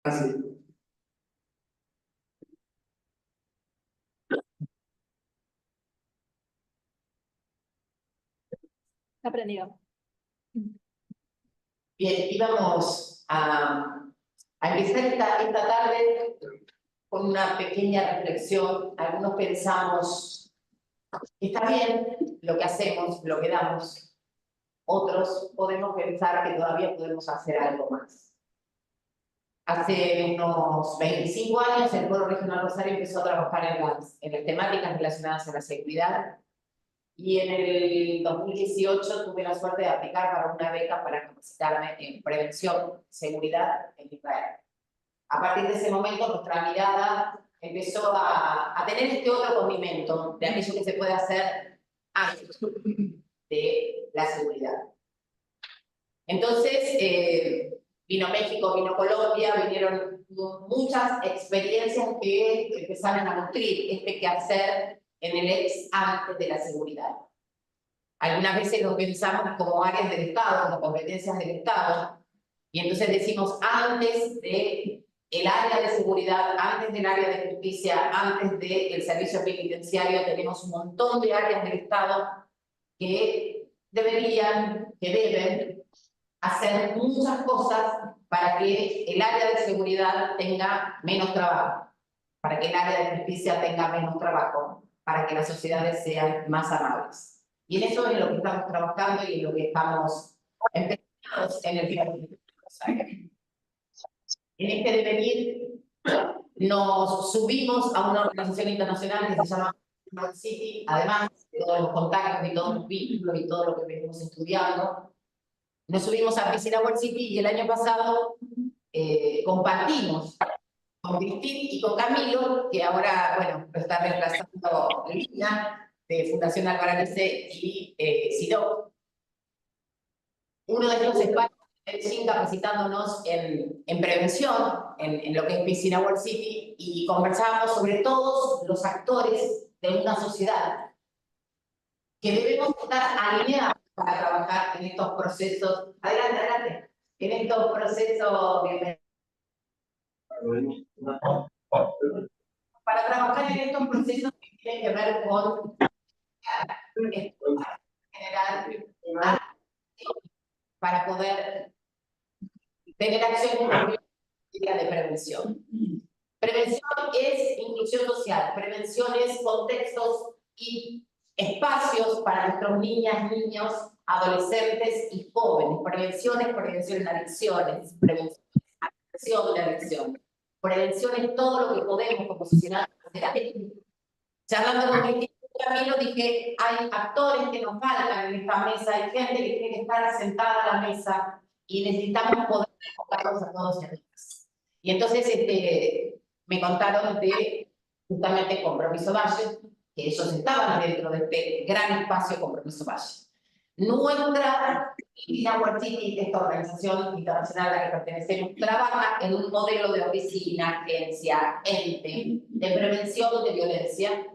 Así. Aprendido. Bien, íbamos a empezar esta tarde con una pequeña reflexión. Algunos pensamos que está bien lo que hacemos, lo que damos. Otros podemos pensar que todavía podemos hacer algo más. Hace unos 25 años el Foro Regional Rosario empezó a trabajar en las temáticas relacionadas a la seguridad. Y en el 2018 tuve la suerte de aplicar para una beca para capacitarme en prevención, seguridad en Israel. A partir de ese momento nuestra mirada empezó a tener este otro condimento de aquello que se puede hacer antes de la seguridad. Entonces, vino México, vino Colombia, vinieron muchas experiencias que empezaron a nutrir este quehacer en el ex antes de la seguridad. Algunas veces lo pensamos como áreas del Estado, como competencias del Estado, y entonces decimos antes del área de seguridad, antes del área de justicia, antes del servicio penitenciario, tenemos un montón de áreas del Estado que deben hacer muchas cosas para que el área de seguridad tenga menos trabajo, para que el área de justicia tenga menos trabajo, para que las sociedades sean más amables. Y en eso es lo que estamos trabajando y en lo que estamos empeñados en el Foro. En este devenir nos subimos a una organización internacional que se llama World City, además de todos los contactos y todos los vínculos y todo lo que venimos estudiando. Nos subimos a Piscina World City y el año pasado compartimos con Cristín y con Camilo, que ahora, bueno, lo está reemplazando Lina, de Fundación Alvarez y SIDO. Uno de estos espacios sin capacitándonos en prevención, en lo que es Piscina World City, y conversábamos sobre todos los actores de una sociedad que debemos estar alineados para trabajar en estos procesos. Adelante, adelante. En estos procesos para trabajar en estos procesos que tienen que ver con generar para poder tener acciones de prevención. Prevención es inclusión social, prevención es contextos y espacios para nuestros niñas, niños, adolescentes y jóvenes. Prevención es prevención en adicciones, prevención de adicción. Prevención es todo lo que podemos como sociedad hacer. Charlando con Cristina y Camilo dije, hay actores que nos faltan en esta mesa, hay gente que tiene que estar sentada a la mesa y necesitamos poder enfocarnos a todos y a todas. Y entonces me contaron de justamente Compromiso Valle, que ellos estaban dentro de este gran espacio Compromiso Valle. Nuestra Piscina World City, esta organización internacional a la que pertenecemos, trabaja en un modelo de oficina, agencia, ente de prevención de violencia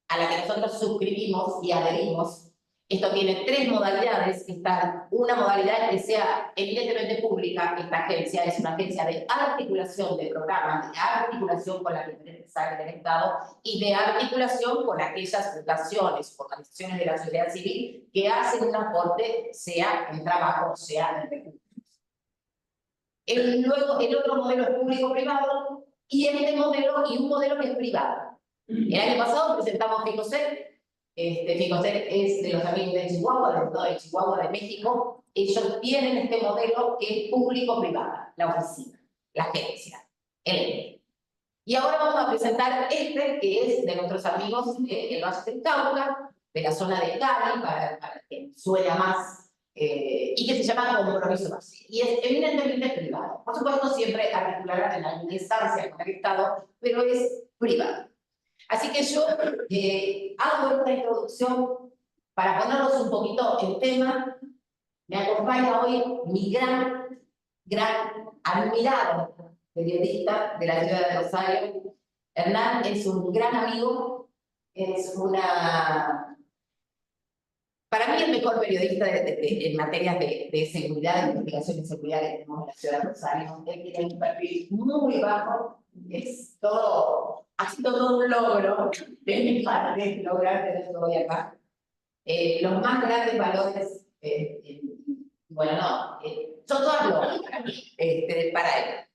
a la que nosotros suscribimos y adherimos. Esto tiene tres modalidades. Está una modalidad que sea evidentemente pública. Esta agencia es una agencia de articulación de programas, de articulación con las diferentes áreas del Estado y de articulación con aquellas fundaciones, organizaciones de la sociedad civil que hacen un aporte, sea en trabajo, sea en recursos. Luego, el otro modelo es público-privado y un modelo que es privado. El año pasado presentamos FICOSEC. FICOSEC es de los amigos de Chihuahua, del estado de Chihuahua, de México. Ellos tienen este modelo que es público-privada, la oficina, la agencia, el ente. Y ahora vamos a presentar que es de nuestros amigos el Valle del Cauca, de la zona de Cali, para que suena más, y que se llama Compromiso Valle. Y es evidentemente privado. Por supuesto, siempre articulará en alguna instancia con el Estado, pero es privado. Así que yo hago esta introducción para ponerlos un poquito en tema. Me acompaña hoy mi gran admirado periodista de la ciudad de Rosario. Hernán es un gran amigo, es una para mí el mejor periodista en materias de seguridad, de investigación y seguridad que tenemos en la ciudad de Rosario. Él tiene un perfil muy bajo, ha sido todo un logro de mi parte lograr tenerlo hoy acá. Los más grandes valores, bueno, no, son todas logros para él.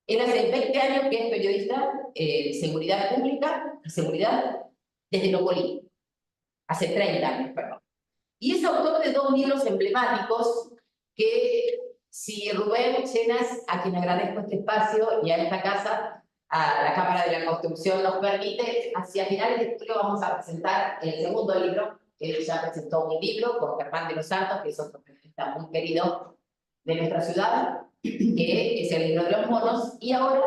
Él hace 20 años que es periodista en seguridad pública y seguridad desde lo político. Hace 30 años, perdón. Y es autor de 2 libros emblemáticos que, si Rubén Llenas, a quien agradezco este espacio y a esta casa, a la Cámara de la Construcción, nos permite, hacia finales de julio vamos a presentar el segundo libro. Él ya presentó un libro con Germán de los Santos, que es otro periodista muy querido de nuestra ciudad, que es el libro de los monos, y ahora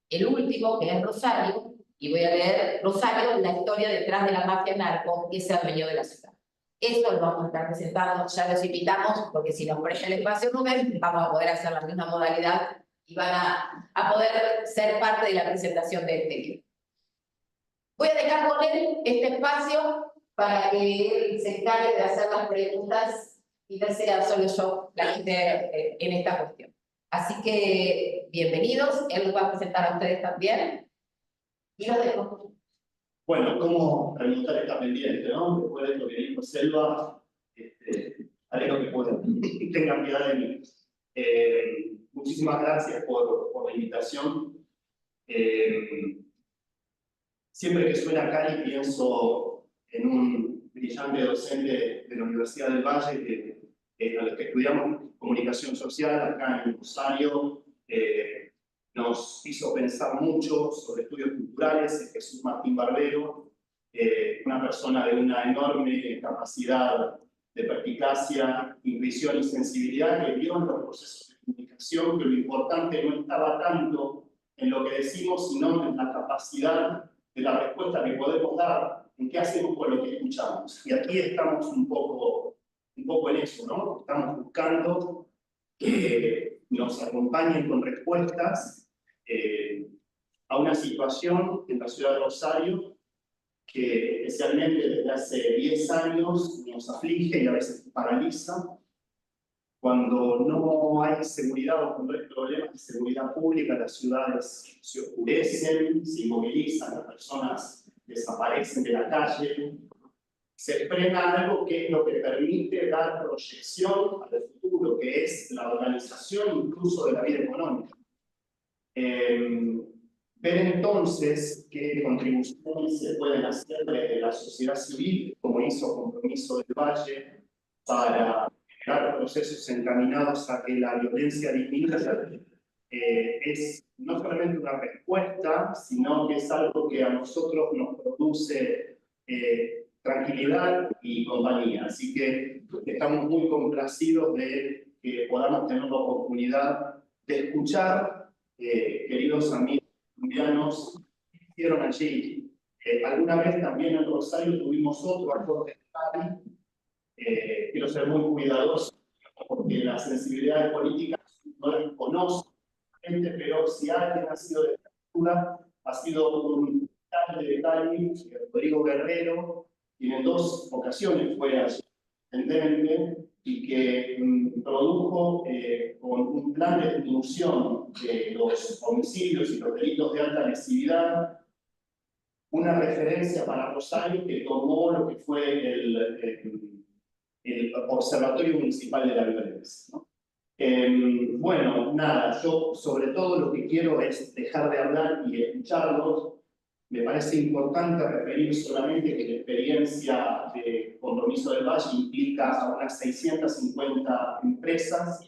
el último, que es Rosario, y voy a leer Rosario, la historia detrás de la mafia narco, que es el dueño de la ciudad. Eso lo vamos a estar presentando, ya los invitamos, porque si nos presta el espacio Rubén, vamos a poder hacer la misma modalidad y van a poder ser parte de la presentación de este libro. Voy a dejar con él este espacio para que él se encargue de hacer las preguntas y no sea solo yo la gente en esta cuestión. Así que, bienvenidos, él los va a presentar a ustedes también. Y los dejo. Bueno, ¿cómo remontar esta pendiente, no? Después de esto que dijo Selva, haré lo que pueda. Tengan piedad de mí. Muchísimas gracias por la invitación. Siempre que suena Cali pienso en un brillante docente de la Universidad del Valle, a los que estudiamos comunicación social acá en Rosario. Nos hizo pensar mucho sobre estudios culturales, Jesús Martín Barbero, una persona de una enorme capacidad de perspicacia, intuición y sensibilidad que vio en los procesos de comunicación que lo importante no estaba tanto en lo que decimos, sino en la capacidad de la respuesta que podemos dar, en qué hacemos con lo que escuchamos. Y aquí estamos un poco en eso, ¿no? Estamos buscando que nos acompañen con respuestas a una situación en la ciudad de Rosario que especialmente desde hace 10 años nos aflige y a veces paraliza. Cuando no hay seguridad o cuando hay problemas de seguridad pública, las ciudades se oscurecen, se inmovilizan, las personas desaparecen de la calle, se frena algo que es lo que permite dar proyección al futuro, que es la organización incluso de la vida económica. Ver entonces qué contribuciones se pueden hacer desde la sociedad civil, como hizo Compromiso del Valle, para generar procesos encaminados a que la violencia disminuya, es no solamente una respuesta, sino que es algo que a nosotros nos produce tranquilidad y compañía. Así que estamos muy complacidos de que podamos tener la oportunidad de escuchar, queridos amigos colombianos, que hicieron allí. Alguna vez también en Rosario tuvimos otro acorde de Cali. Quiero ser muy cuidadoso porque la sensibilidad política no la conozco, pero si alguien ha sido de cultura, ha sido un alcalde de Cali, Rodrigo Guerrero, quien en 2 ocasiones fue allí intendente y que produjo con un plan de disminución de los homicidios y los delitos de alta lesividad una referencia para Rosario que tomó lo que fue el Observatorio Municipal de la Violencia, ¿no? Bueno, nada, yo sobre todo lo que quiero es dejar de hablar y escucharlos. Me parece importante referir solamente que la experiencia de Compromiso del Valle implica a unas 650 empresas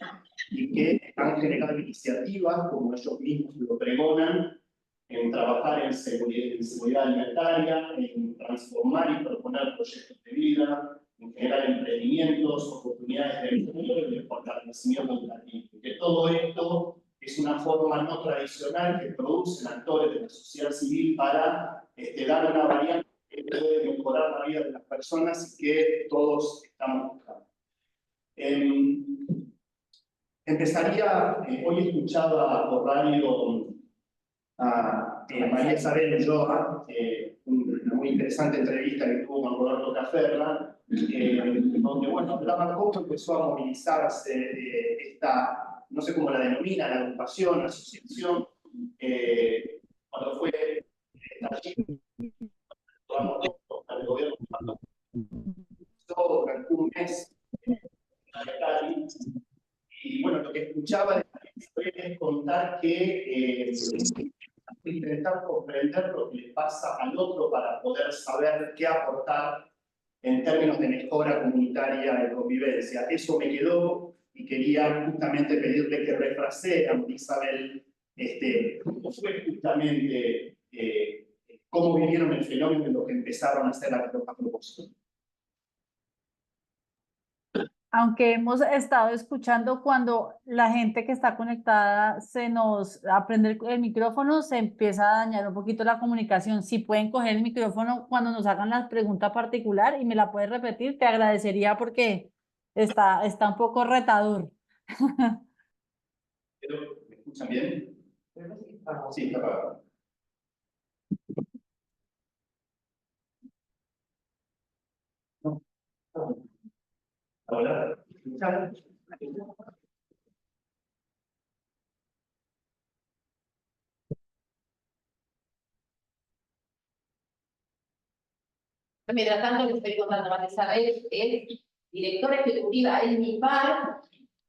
y que han generado iniciativas, como ellos mismos lo pregonan, en trabajar en seguridad alimentaria, en transformar y proponer proyectos de vida, en generar emprendimientos, oportunidades de empleo y de fortalecimiento educativo. Que todo esto es una forma no tradicional que producen actores de la sociedad civil para dar una variante que puede mejorar la vida de las personas y que todos estamos buscando. Empezaría, hoy escuchaba por radio a María Isabel Ulloa, una muy interesante entrevista que tuvo con Roberto Caferra, donde, bueno, hablaba cómo empezó a movilizarse esta, no sé cómo la denomina, la agrupación, la asociación, cuando fue al gobierno durante un mes en Cali. Y bueno, lo que escuchaba de Isabel es contar que intentar comprender lo que le pasa al otro para poder saber qué aportar en términos de mejora comunitaria de convivencia. Eso me quedó y quería justamente pedirle que refrasee a Isabel cómo fue justamente cómo vivieron el fenómeno y lo que empezaron a hacer a propósito. Aunque hemos estado escuchando cuando la gente que está conectada se nos aprende el micrófono, se empieza a dañar un poquito la comunicación. Si pueden coger el micrófono cuando nos hagan la pregunta particular y me la puedes repetir, te agradecería porque está un poco retador. ¿Me escuchan bien? Sí, está apagado. Hola. Mientras tanto, le estoy contando a María Isabel, es directora ejecutiva en MIPAR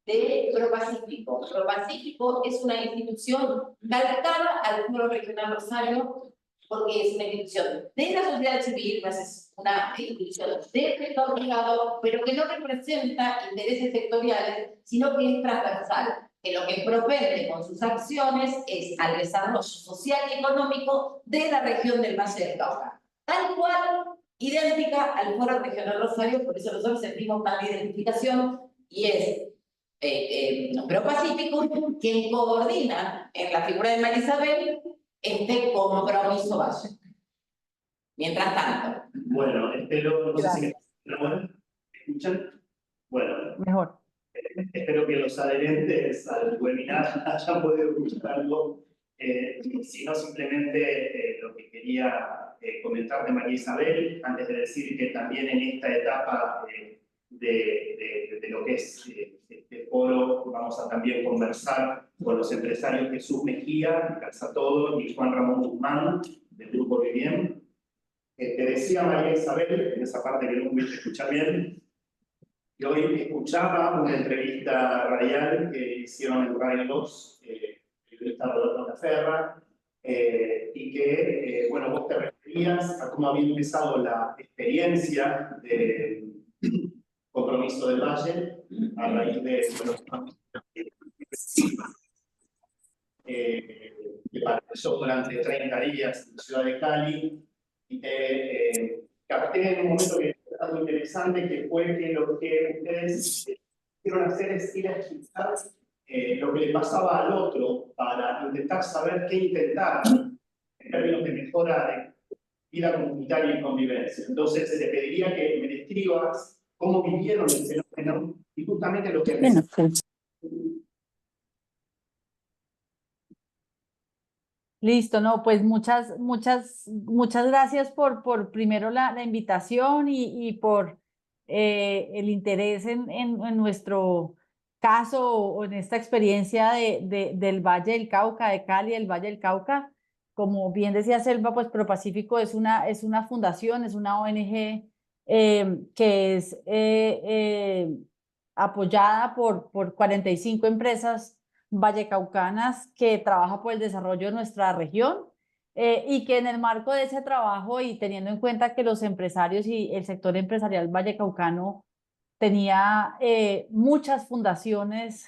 de ProPacífico. ProPacífico es una institución calcada al Foro Regional Rosario, porque es una institución de la sociedad civil, pues es una institución del sector privado, pero que no representa intereses sectoriales, sino que es transversal, que lo que propende con sus acciones es al desarrollo social y económico de la región del Valle del Cauca. Tal cual, idéntica al Foro Regional Rosario, por eso nosotros sentimos tal identificación, y es ProPacífico quien coordina en la figura de María Isabel este compromiso básico. Mientras tanto. Bueno, espero, no sé si me escuchan. Bueno, mejor. Espero que los adherentes al webinar hayan podido escuchar algo. Si no, simplemente lo que quería comentar de María Isabel, antes de decir que también en esta etapa de lo que es este foro, vamos a también conversar con los empresarios Jesús Mejía, Calzatodo y Juan Ramón Guzmán, del Grupo Vivien. Te decía María Isabel, en esa parte que no pudiste escuchar bien, que hoy escuchaba una entrevista radial que hicieron en Radio 2, periodista Roberto Caferra, y que, bueno, vos te referías a cómo había empezado la experiencia de Compromiso del Valle a raíz de, bueno, que pasó durante 30 días en la ciudad de Cali, y capté en un momento que es algo interesante, que fue que lo que ustedes quisieron hacer es ir a escuchar lo que le pasaba al otro para intentar saber qué intentar en términos de mejora de vida comunitaria y convivencia. Entonces, te pediría que me describas cómo vivieron el fenómeno y justamente lo que... Listo, no, pues muchas gracias por primero la invitación y por el interés en nuestro caso o en esta experiencia del Valle del Cauca, de Cali, del Valle del Cauca. Como bien decía Selva, pues ProPacífico es una fundación, es una ONG que es apoyada por 45 empresas vallecaucanas que trabaja por el desarrollo de nuestra región y que en el marco de ese trabajo y teniendo en cuenta que los empresarios y el sector empresarial vallecaucano tenía muchas fundaciones,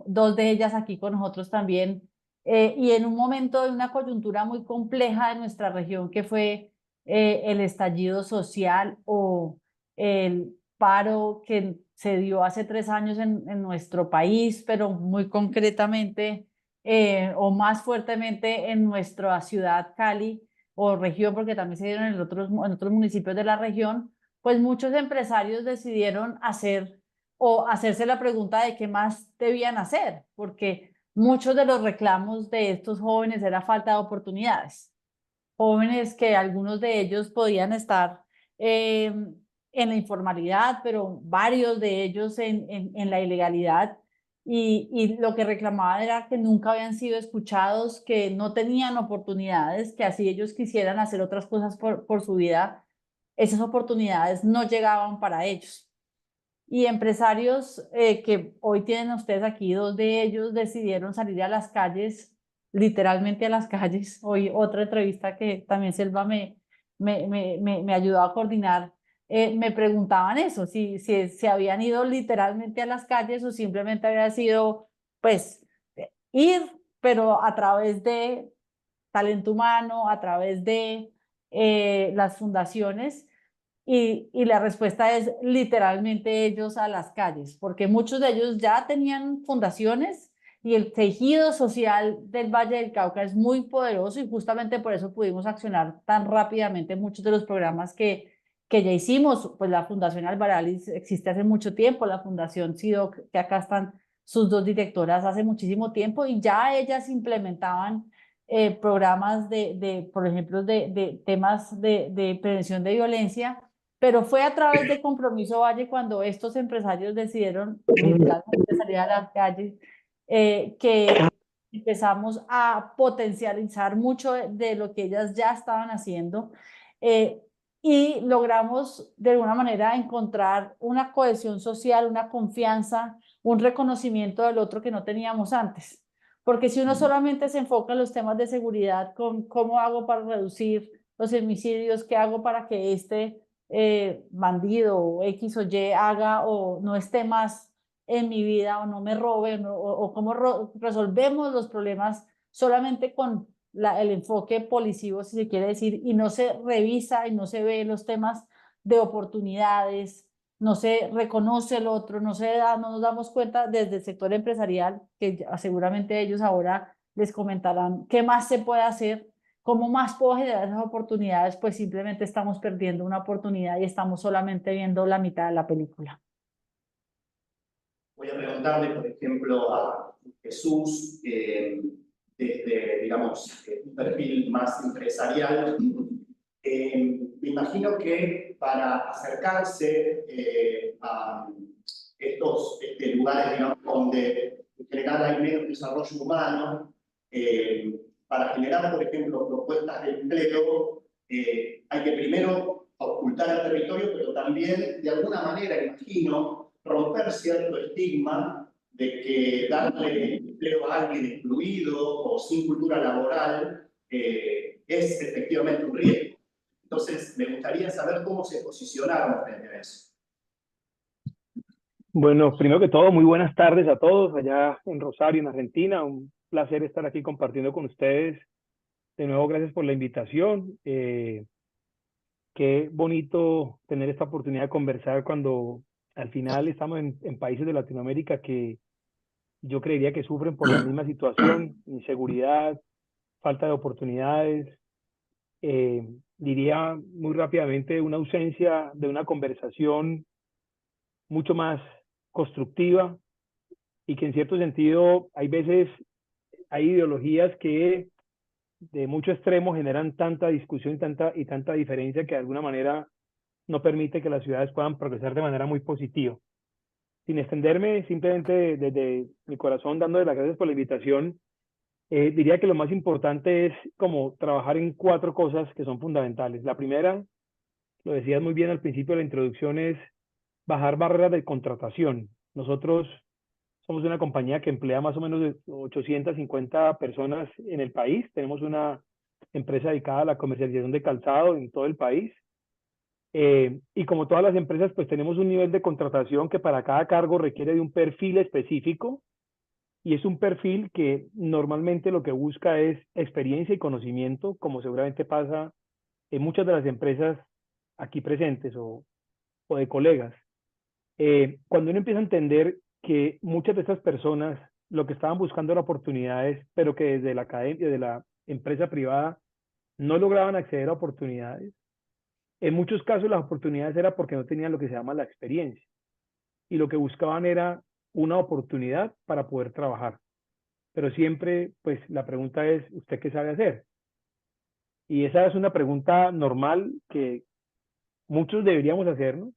dos de ellas aquí con nosotros también, y en un momento de una coyuntura muy compleja de nuestra región que fue el estallido social o el paro que se dio hace 3 años en nuestro país, pero muy concretamente o más fuertemente en nuestra ciudad Cali o región, porque también se dieron en otros municipios de la región, pues muchos empresarios decidieron hacerse la pregunta de qué más debían hacer, porque muchos de los reclamos de estos jóvenes era falta de oportunidades. Jóvenes que algunos de ellos podían estar en la informalidad, pero varios de ellos en la ilegalidad. Y lo que reclamaban era que nunca habían sido escuchados, que no tenían oportunidades, que así ellos quisieran hacer otras cosas por su vida, esas oportunidades no llegaban para ellos. Y empresarios que hoy tienen ustedes aquí, dos de ellos decidieron salir a las calles, literalmente a las calles. Hoy otra entrevista que también Selva me ayudó a coordinar, me preguntaban eso, si habían ido literalmente a las calles o simplemente había sido, pues, ir, pero a través de talento humano, a través de las fundaciones. Y la respuesta es literalmente ellos a las calles, porque muchos de ellos ya tenían fundaciones y el tejido social del Valle del Cauca es muy poderoso y justamente por eso pudimos accionar tan rápidamente muchos de los programas que ya hicimos. Pues la Fundación Albaralis existe hace mucho tiempo, la Fundación SIDOC, que acá están sus dos directoras hace muchísimo tiempo y ya ellas implementaban programas por ejemplo, de temas de prevención de violencia, pero fue a través de Compromiso Valle cuando estos empresarios decidieron literalmente salir a la calle, que empezamos a potencializar mucho de lo que ellas ya estaban haciendo, eh, y logramos de alguna manera encontrar una cohesión social, una confianza, un reconocimiento del otro que no teníamos antes. Porque si uno solamente se enfoca en los temas de seguridad, con cómo hago para reducir los homicidios, qué hago para que este bandido o X o Y haga o no esté más en mi vida o no me robe o cómo resolvemos los problemas solamente con el enfoque policivo, si se quiere decir, y no se revisa y no se ve los temas de oportunidades, no se reconoce el otro, no nos damos cuenta desde el sector empresarial, que seguramente ellos ahora les comentarán qué más se puede hacer, cómo más puedo generar esas oportunidades, pues simplemente estamos perdiendo una oportunidad y estamos solamente viendo la mitad de la película. Voy a preguntarle, por ejemplo, a Jesús, desde, digamos, un perfil más empresarial. Me imagino que para acercarse a estos lugares, digamos, donde en general hay menos desarrollo humano, para generar, por ejemplo, propuestas de empleo, hay que primero ocultar el territorio, pero también, de alguna manera, imagino, romper cierto estigma de que darle empleo a alguien excluido o sin cultura laboral es efectivamente un riesgo. Entonces, me gustaría saber cómo se posicionaron frente a eso. Bueno, primero que todo, muy buenas tardes a todos allá en Rosario, en Argentina. Un placer estar aquí compartiendo con ustedes. De nuevo, gracias por la invitación. Qué bonito tener esta oportunidad de conversar cuando al final estamos en países de Latinoamérica que yo creería que sufren por la misma situación: inseguridad, falta de oportunidades. Diría muy rápidamente una ausencia de una conversación mucho más constructiva, y que en cierto sentido hay veces hay ideologías que de mucho extremo generan tanta discusión y tanta diferencia que de alguna manera no permite que las ciudades puedan progresar de manera muy positiva. Sin extenderme, simplemente desde mi corazón, dándole las gracias por la invitación, diría que lo más importante es como trabajar en 4 cosas que son fundamentales. La primera, lo decías muy bien al principio de la introducción, es bajar barreras de contratación. Nosotros somos una compañía que emplea más o menos de 850 personas en el país. Tenemos una empresa dedicada a la comercialización de calzado en todo el país. Y como todas las empresas, pues tenemos un nivel de contratación que para cada cargo requiere de un perfil específico. Y es un perfil que normalmente lo que busca es experiencia y conocimiento, como seguramente pasa en muchas de las empresas aquí presentes o de colegas. Cuando uno empieza a entender que muchas de estas personas lo que estaban buscando eran oportunidades, pero que desde la academia, de la empresa privada, no lograban acceder a oportunidades. En muchos casos las oportunidades era porque no tenían lo que se llama la experiencia, y lo que buscaban era una oportunidad para poder trabajar. pero siempre, pues la pregunta es, ¿usted qué sabe hacer? Y esa es una pregunta normal que muchos deberíamos hacernos,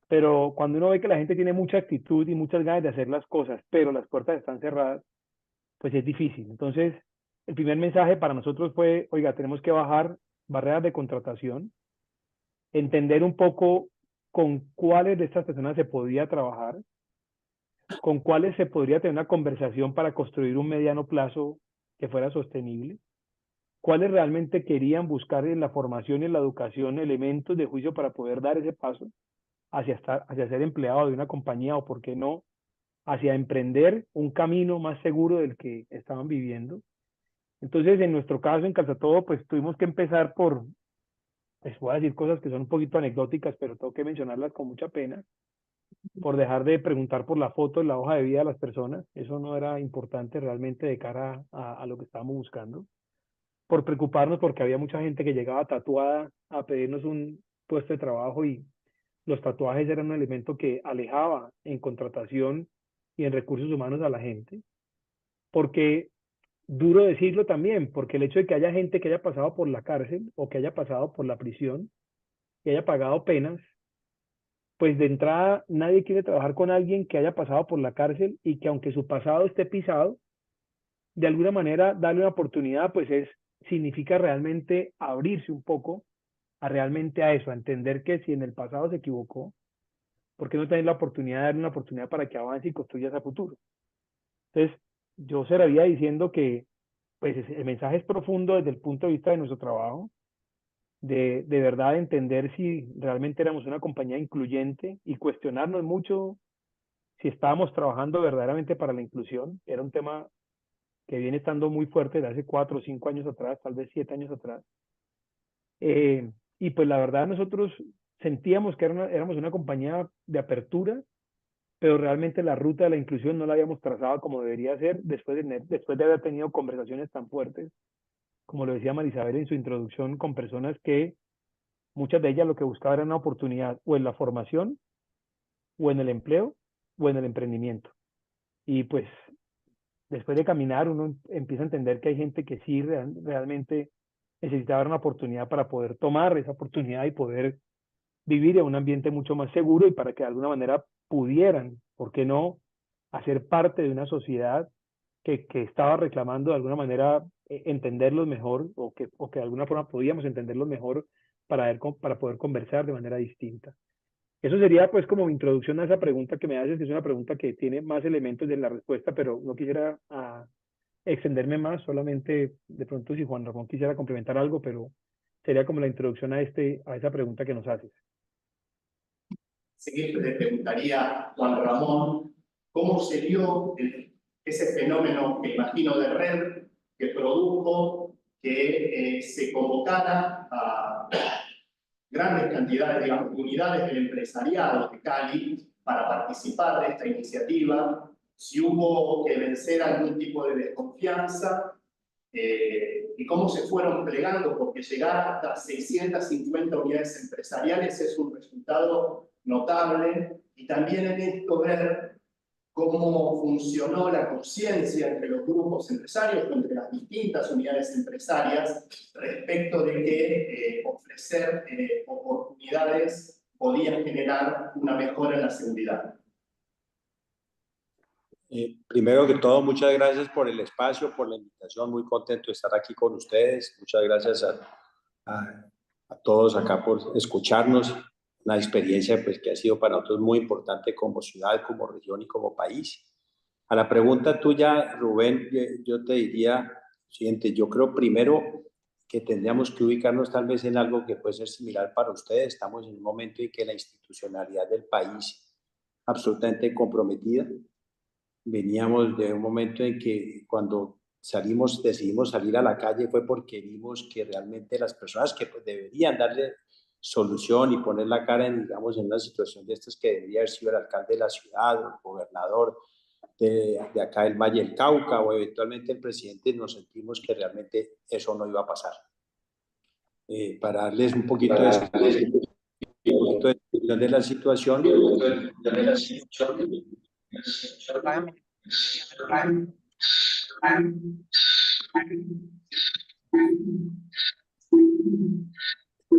pero cuando uno ve que la gente tiene mucha actitud y muchas ganas de hacer las cosas, pero las puertas están cerradas, pues es difícil. Entonces, el primer mensaje para nosotros fue, oiga, tenemos que bajar barreras de contratación, entender un poco con cuáles de estas personas se podía trabajar, con cuáles se podría tener una conversación para construir un mediano plazo que fuera sostenible, cuáles realmente querían buscar en la formación y en la educación elementos de juicio para poder dar ese paso hacia ser empleado de una compañía o, por qué no, hacia emprender un camino más seguro del que estaban viviendo. Entonces, en nuestro caso, en Calzatodo, pues tuvimos que empezar por, les voy a decir cosas que son un poquito anecdóticas, pero tengo que mencionarlas con mucha pena, por dejar de preguntar por la foto en la hoja de vida de las personas. Eso no era importante realmente de cara a lo que estábamos buscando. Por preocuparnos porque había mucha gente que llegaba tatuada a pedirnos un puesto de trabajo y los tatuajes eran un elemento que alejaba en contratación y en recursos humanos a la gente. Porque, duro decirlo también, porque el hecho de que haya gente que haya pasado por la cárcel o que haya pasado por la prisión, que haya pagado penas, pues de entrada nadie quiere trabajar con alguien que haya pasado por la cárcel y que aunque su pasado esté pisado, de alguna manera darle una oportunidad, pues significa realmente abrirse un poco a realmente a eso, a entender que si en el pasado se equivocó, ¿por qué no tener la oportunidad de darle una oportunidad para que avance y construya ese futuro? Entonces, yo cerraría diciendo que pues el mensaje es profundo desde el punto de vista de nuestro trabajo, de verdad entender si realmente éramos una compañía incluyente y cuestionarnos mucho si estábamos trabajando verdaderamente para la inclusión. Era un tema que viene estando muy fuerte desde hace 4 o 5 años atrás, tal vez 7 años atrás. Y pues la verdad nosotros sentíamos que éramos una compañía de apertura, pero realmente la ruta de la inclusión no la habíamos trazado como debería ser después de haber tenido conversaciones tan fuertes, como lo decía Marisabel en su introducción, con personas que muchas de ellas lo que buscaban era una oportunidad o en la formación, o en el empleo, o en el emprendimiento. Y pues después de caminar uno empieza a entender que hay gente que sí realmente necesitaba una oportunidad para poder tomar esa oportunidad y poder vivir en un ambiente mucho más seguro y para que de alguna manera pudieran, ¿por qué no?, hacer parte de una sociedad que estaba reclamando de alguna manera entenderlos mejor o que de alguna forma podíamos entenderlos mejor para poder conversar de manera distinta. Eso sería pues como mi introducción a esa pregunta que me haces, que es una pregunta que tiene más elementos de la respuesta, pero no quisiera extenderme más, solamente de pronto si Juan Ramón quisiera complementar algo, pero sería como la introducción a esa pregunta que nos haces. Seguir le preguntaría a Juan Ramón cómo se dio ese fenómeno que imagino de red que produjo que se convocara a grandes cantidades, digamos, unidades del empresariado de Cali para participar de esta iniciativa, si hubo que vencer algún tipo de desconfianza, y cómo se fueron plegando, porque llegar hasta 650 unidades empresariales es un resultado notable, y también en esto ver cómo funcionó la conciencia entre los grupos empresarios, entre las distintas unidades empresarias, respecto de que ofrecer oportunidades podían generar una mejora en la seguridad. Primero que todo, muchas gracias por el espacio, por la invitación, muy contento de estar aquí con ustedes. Muchas gracias a todos acá por escucharnos. Una experiencia pues, que ha sido para nosotros muy importante como ciudad, como región y como país. A la pregunta tuya, Rubén, yo te diría lo siguiente. Yo creo primero que tendríamos que ubicarnos tal vez en algo que puede ser similar para ustedes. Estamos en un momento en que la institucionalidad del país absolutamente comprometida. Veníamos de un momento en que cuando decidimos salir a la calle fue porque vimos que realmente las personas que pues, deberían darle solución y poner la cara en, digamos, en una situación de estas que debería haber sido el alcalde de la ciudad o el gobernador de acá del Valle del Cauca o eventualmente el presidente, nos sentimos que realmente eso no iba a pasar. Para darles un poquito de descripción de la situación,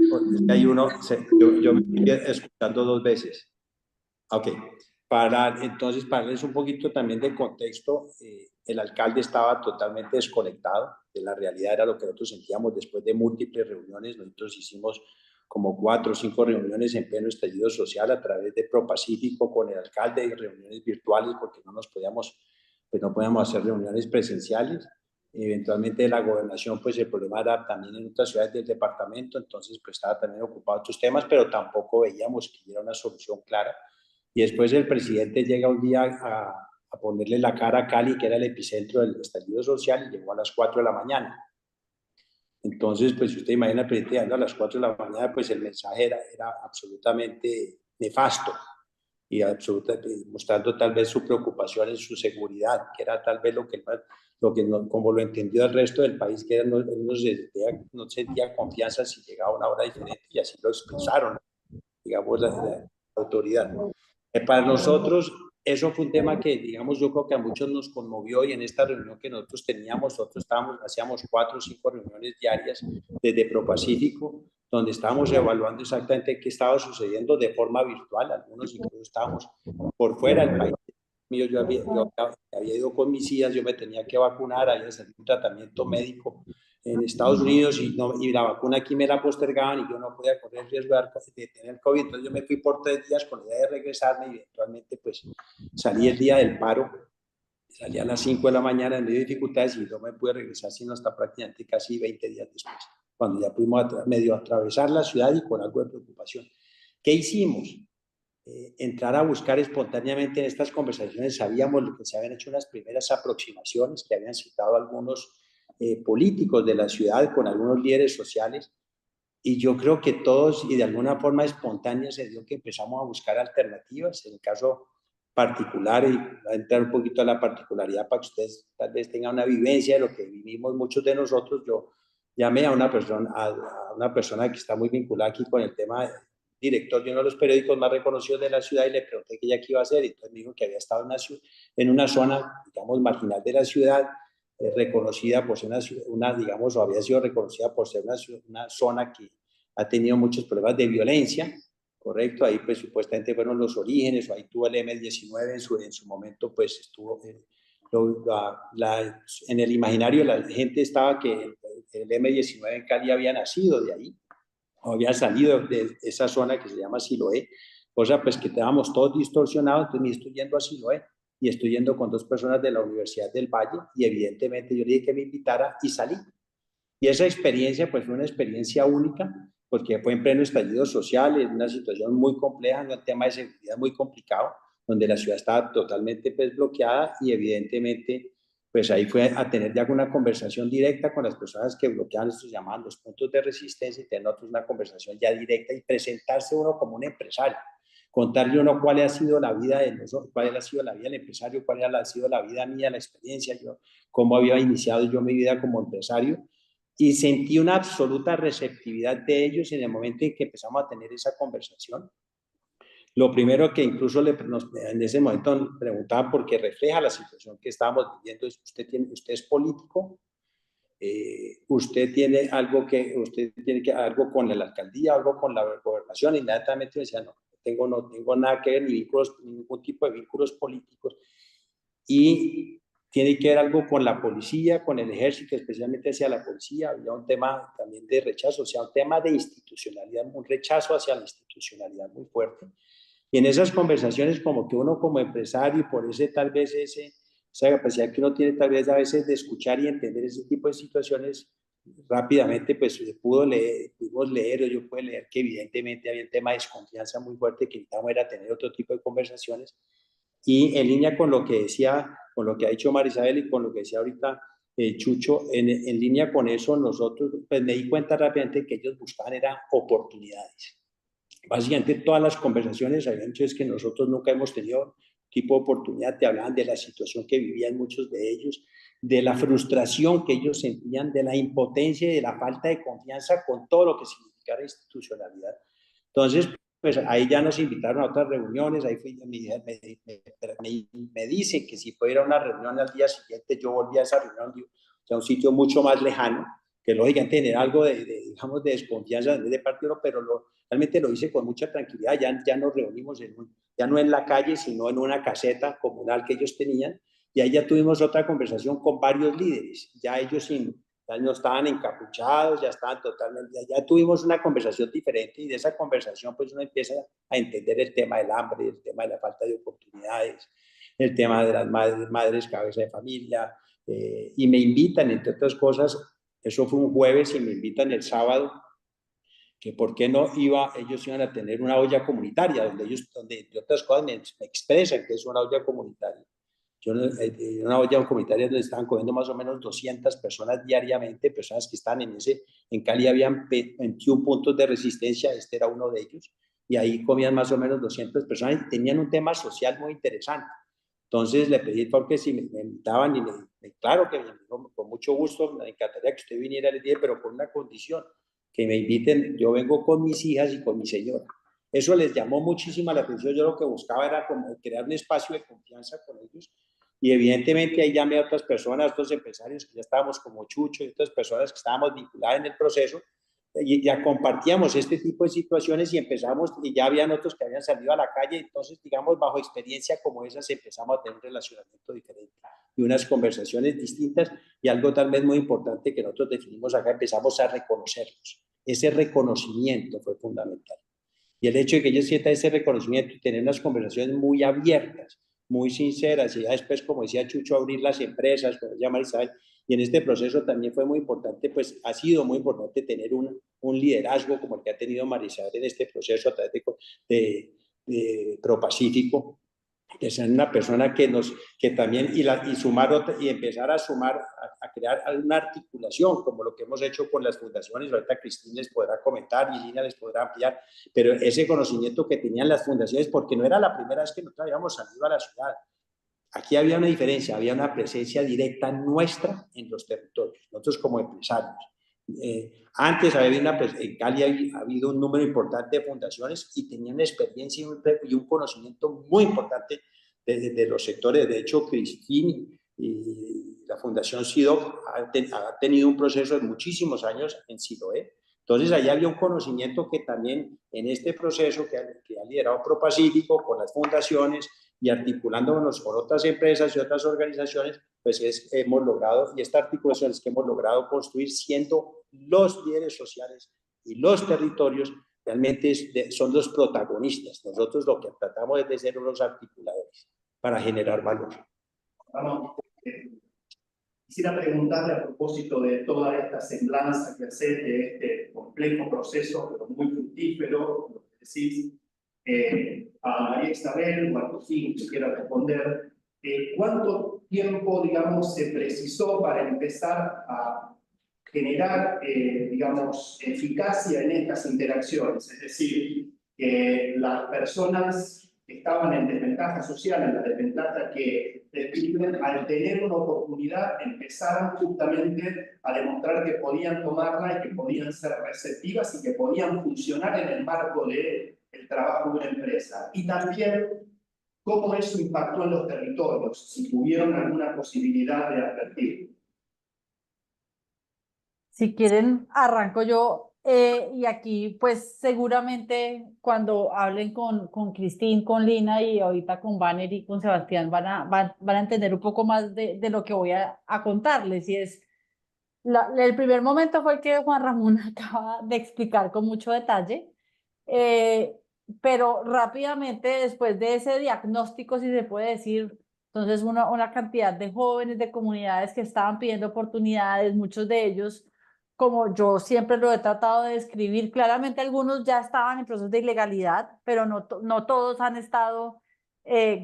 Es que hay uno, yo me estoy escuchando 2 veces. Ok, entonces, para darles un poquito también de contexto, el alcalde estaba totalmente desconectado de la realidad, era lo que nosotros sentíamos después de múltiples reuniones. Nosotros hicimos como 4 o 5 reuniones en pleno estallido social a través de ProPacífico con el alcalde y reuniones virtuales porque no podíamos hacer reuniones presenciales. Eventualmente la gobernación, pues el problema era también en otras ciudades del departamento, entonces pues estaba también ocupado otros temas, pero tampoco veíamos que hubiera una solución clara. Y después el presidente llega un día a ponerle la cara a Cali, que era el epicentro del estallido social, y llegó a las 4 de la mañana. Entonces, pues si usted imagina al presidente llegando a las 4 de la mañana, pues el mensaje era absolutamente nefasto y mostrando tal vez su preocupación en su seguridad, que era tal vez como lo entendió el resto del país, que él no sentía confianza si llegaba a una hora diferente, y así lo expresaron, digamos, la autoridad. Para nosotros, eso fue un tema que, digamos, yo creo que a muchos nos conmovió, y en esta reunión que nosotros teníamos, hacíamos 4 o 5 reuniones diarias desde ProPacífico, donde estábamos evaluando exactamente qué estaba sucediendo de forma virtual. Algunos incluso estábamos por fuera del país. Yo había ido con mis hijas, yo me tenía que vacunar, había salido un tratamiento médico en Estados Unidos y la vacuna aquí me la postergaban y yo no podía correr el riesgo de tener COVID. Entonces yo me fui por 3 días con la idea de regresarme y eventualmente pues salí el día del paro, salí a las 5 de la mañana en medio de dificultades y no me pude regresar sino hasta prácticamente casi 20 días después, cuando ya pudimos medio atravesar la ciudad y con algo de preocupación. ¿Qué hicimos? Entrar a buscar espontáneamente en estas conversaciones. Sabíamos que se habían hecho unas primeras aproximaciones que habían citado algunos políticos de la ciudad con algunos líderes sociales, y yo creo que todos y de alguna forma espontánea se dio que empezamos a buscar alternativas. En el caso particular, y voy a entrar un poquito a la particularidad para que ustedes tal vez tengan una vivencia de lo que vivimos muchos de nosotros, yo llamé a una persona que está muy vinculada aquí con el tema, director de uno de los periódicos más reconocidos de la ciudad, y le pregunté que ella qué iba a hacer, y entonces me dijo que había estado en una zona, digamos, marginal de la ciudad, reconocida por ser digamos, o había sido reconocida por ser una zona que ha tenido muchos problemas de violencia, correcto. Ahí pues supuestamente fueron los orígenes, o ahí tuvo el M-19 en su momento, pues estuvo en el imaginario de la gente estaba que el M-19 en Cali había nacido de ahí, o había salido de esa zona que se llama Siloé, cosa pues que estábamos todos distorsionados. Entonces me estoy yendo a Siloé y estoy yendo con 2 personas de la Universidad del Valle, y evidentemente yo le dije que me invitara y salí. Y esa experiencia pues fue una experiencia única, porque fue en pleno estallido social, en una situación muy compleja, en un tema de seguridad muy complicado, donde la ciudad estaba totalmente pues bloqueada, y evidentemente pues ahí fue a tener ya una conversación directa con las personas que bloqueaban estos llamados los puntos de resistencia, y tener nosotros una conversación ya directa y presentarse uno como un empresario, contarle uno cuál ha sido la vida de nosotros, cuál ha sido la vida del empresario, cuál ha sido la vida mía, la experiencia, yo cómo había iniciado yo mi vida como empresario. Y sentí una absoluta receptividad de ellos en el momento en que empezamos a tener esa conversación. Lo primero que incluso en ese momento preguntaba, porque refleja la situación que estábamos viviendo, es: usted es político, usted tiene algo algo con la alcaldía, algo con la gobernación. Inmediatamente me decía: no tengo nada que ver, ningún tipo de vínculos políticos, y tiene que ver algo con la policía, con el ejército, especialmente hacia la policía. Había un tema también de rechazo, o sea, un tema de institucionalidad, un rechazo hacia la institucionalidad muy fuerte. Y en esas conversaciones, como que uno como empresario, y por ese tal vez esa capacidad que uno tiene tal vez a veces de escuchar y entender ese tipo de situaciones, rápidamente pues pudimos leer, o yo pude leer, que evidentemente había un tema de desconfianza muy fuerte, que necesitamos era tener otro tipo de conversaciones. Y en línea con lo que ha dicho Marisabel y con lo que decía ahorita Chucho, en línea con eso, nosotros, pues me di cuenta rápidamente que ellos buscaban era oportunidades. Básicamente todas las conversaciones habían dicho es que nosotros nunca hemos tenido tipo de oportunidad. Te hablaban de la situación que vivían muchos de ellos, de la frustración que ellos sentían, de la impotencia y de la falta de confianza con todo lo que significa la institucionalidad. Entonces, pues ahí ya nos invitaron a otras reuniones, ahí fui, me dicen que si pudiera una reunión al día siguiente, yo volví a esa reunión, a un sitio mucho más lejano, que lógicamente tener algo digamos, de desconfianza de partido, pero realmente lo hice con mucha tranquilidad, ya nos reunimos, ya no en la calle, sino en una caseta comunal que ellos tenían, y ahí ya tuvimos otra conversación con varios líderes, ya ellos ya no estaban encapuchados, ya estaban totalmente, ya tuvimos una conversación diferente y de esa conversación pues uno empieza a entender el tema del hambre, el tema de la falta de oportunidades, el tema de las madres cabeza de familia, y me invitan, entre otras cosas, eso fue un jueves y me invitan el sábado, que por qué no ellos iban a tener una olla comunitaria, donde entre otras cosas, me expresan que es una olla comunitaria. Una olla comunitaria donde estaban comiendo más o menos 200 personas diariamente, personas que están en Cali habían 21 puntos de resistencia, este era uno de ellos, y ahí comían más o menos 200 personas y tenían un tema social muy interesante. Entonces le pedí porque si me invitaban y claro que con mucho gusto, me encantaría que usted viniera, les dije, pero con una condición, que me inviten, yo vengo con mis hijas y con mi señora. Eso les llamó muchísimo la atención, yo lo que buscaba era como crear un espacio de confianza con ellos y evidentemente ahí llamé a otras personas, otros empresarios que ya estábamos como Chucho y otras personas que estábamos vinculadas en el proceso y ya compartíamos este tipo de situaciones y empezamos, y ya habían otros que habían salido a la calle, entonces digamos bajo experiencia como esas empezamos a tener un relacionamiento diferente y unas conversaciones distintas y algo tal vez muy importante que nosotros definimos acá, empezamos a reconocernos. Ese reconocimiento fue fundamental. Y el hecho de que ellos sientan ese reconocimiento y tener unas conversaciones muy abiertas, muy sinceras, y ya después, como decía Chucho, abrir las empresas, como decía Marisabel, y en este proceso también fue muy importante, pues ha sido muy importante tener un liderazgo como el que ha tenido Marisabel en este proceso a través de ProPacífico, que sea una persona que también, y sumar y empezar a sumar, a crear una articulación, como lo que hemos hecho con las fundaciones, ahorita Cristina les podrá comentar, y Gina les podrá ampliar, pero ese conocimiento que tenían las fundaciones, porque no era la primera vez que nosotros habíamos salido a la ciudad. Aquí había una diferencia, había una presencia directa nuestra en los territorios, nosotros como empresarios. Antes en Cali ha habido un número importante de fundaciones y tenían una experiencia y un conocimiento muy importante de los sectores. De hecho, Cristina y la Fundación SIDOC ha tenido un proceso de muchísimos años en Siloé. Entonces, allá había un conocimiento que también en este proceso que ha liderado ProPacífico con las fundaciones y articulándonos con otras empresas y otras organizaciones, pues hemos logrado, y esta articulación es que hemos logrado construir siendo los líderes sociales y los territorios realmente son los protagonistas. Nosotros lo que tratamos es de ser unos articuladores para generar valor. Vamos, quisiera preguntarle a propósito de toda esta semblanza que hace de este complejo proceso, pero muy fructífero, lo que decís, a María Isabel o a Rocío, si quiera responder, ¿cuánto tiempo, digamos, se precisó para empezar a generar, digamos, eficacia en estas interacciones? Es decir, que las personas que estaban en desventaja social, en la desventaja que describen, al tener una oportunidad, empezaron justamente a demostrar que podían tomarla y que podían ser receptivas y que podían funcionar en el marco del trabajo de una empresa. Y también cómo eso impactó en los territorios, si tuvieron alguna posibilidad de advertir. Si quieren, arranco yo. Y aquí, pues seguramente cuando hablen con Cristín, con Lina y ahorita con Banner y con Sebastián van a entender un poco más de lo que voy a contarles. Y es, el primer momento fue el que Juan Ramón acaba de explicar con mucho detalle, eh, pero rápidamente después de ese diagnóstico, si se puede decir, entonces una cantidad de jóvenes, de comunidades que estaban pidiendo oportunidades, muchos de ellos, como yo siempre lo he tratado de describir, claramente algunos ya estaban en procesos de ilegalidad, pero no todos han estado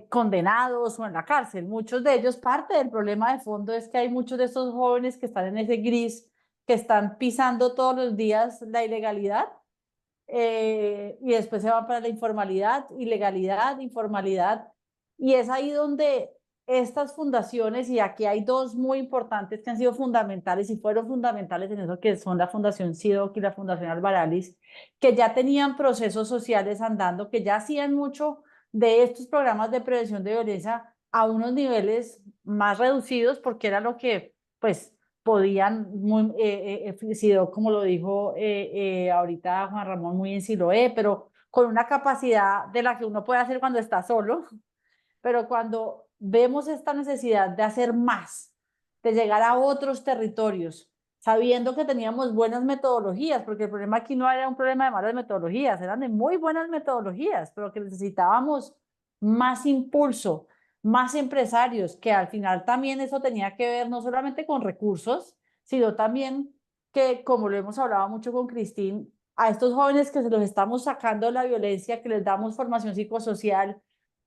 condenados o en la cárcel. Muchos de ellos, parte del problema de fondo es que hay muchos de estos jóvenes que están en ese gris, que están pisando todos los días la ilegalidad, y después se van para la informalidad, ilegalidad, informalidad, y es ahí donde estas fundaciones, y aquí hay dos muy importantes que han sido fundamentales y fueron fundamentales en eso, que son la Fundación SIDOC y la Fundación Albaralis, que ya tenían procesos sociales andando, que ya hacían mucho de estos programas de prevención de violencia a unos niveles más reducidos, porque era lo que, pues, podían, SIDOC, como lo dijo ahorita Juan Ramón, muy en Siloé, pero con una capacidad de la que uno puede hacer cuando está solo, pero cuando vemos esta necesidad de hacer más, de llegar a otros territorios, sabiendo que teníamos buenas metodologías, porque el problema aquí no era un problema de malas metodologías, eran de muy buenas metodologías, pero que necesitábamos más impulso, más empresarios, que al final también eso tenía que ver no solamente con recursos, sino también que, como lo hemos hablado mucho con Cristín, a estos jóvenes que se los estamos sacando de la violencia, que les damos formación psicosocial,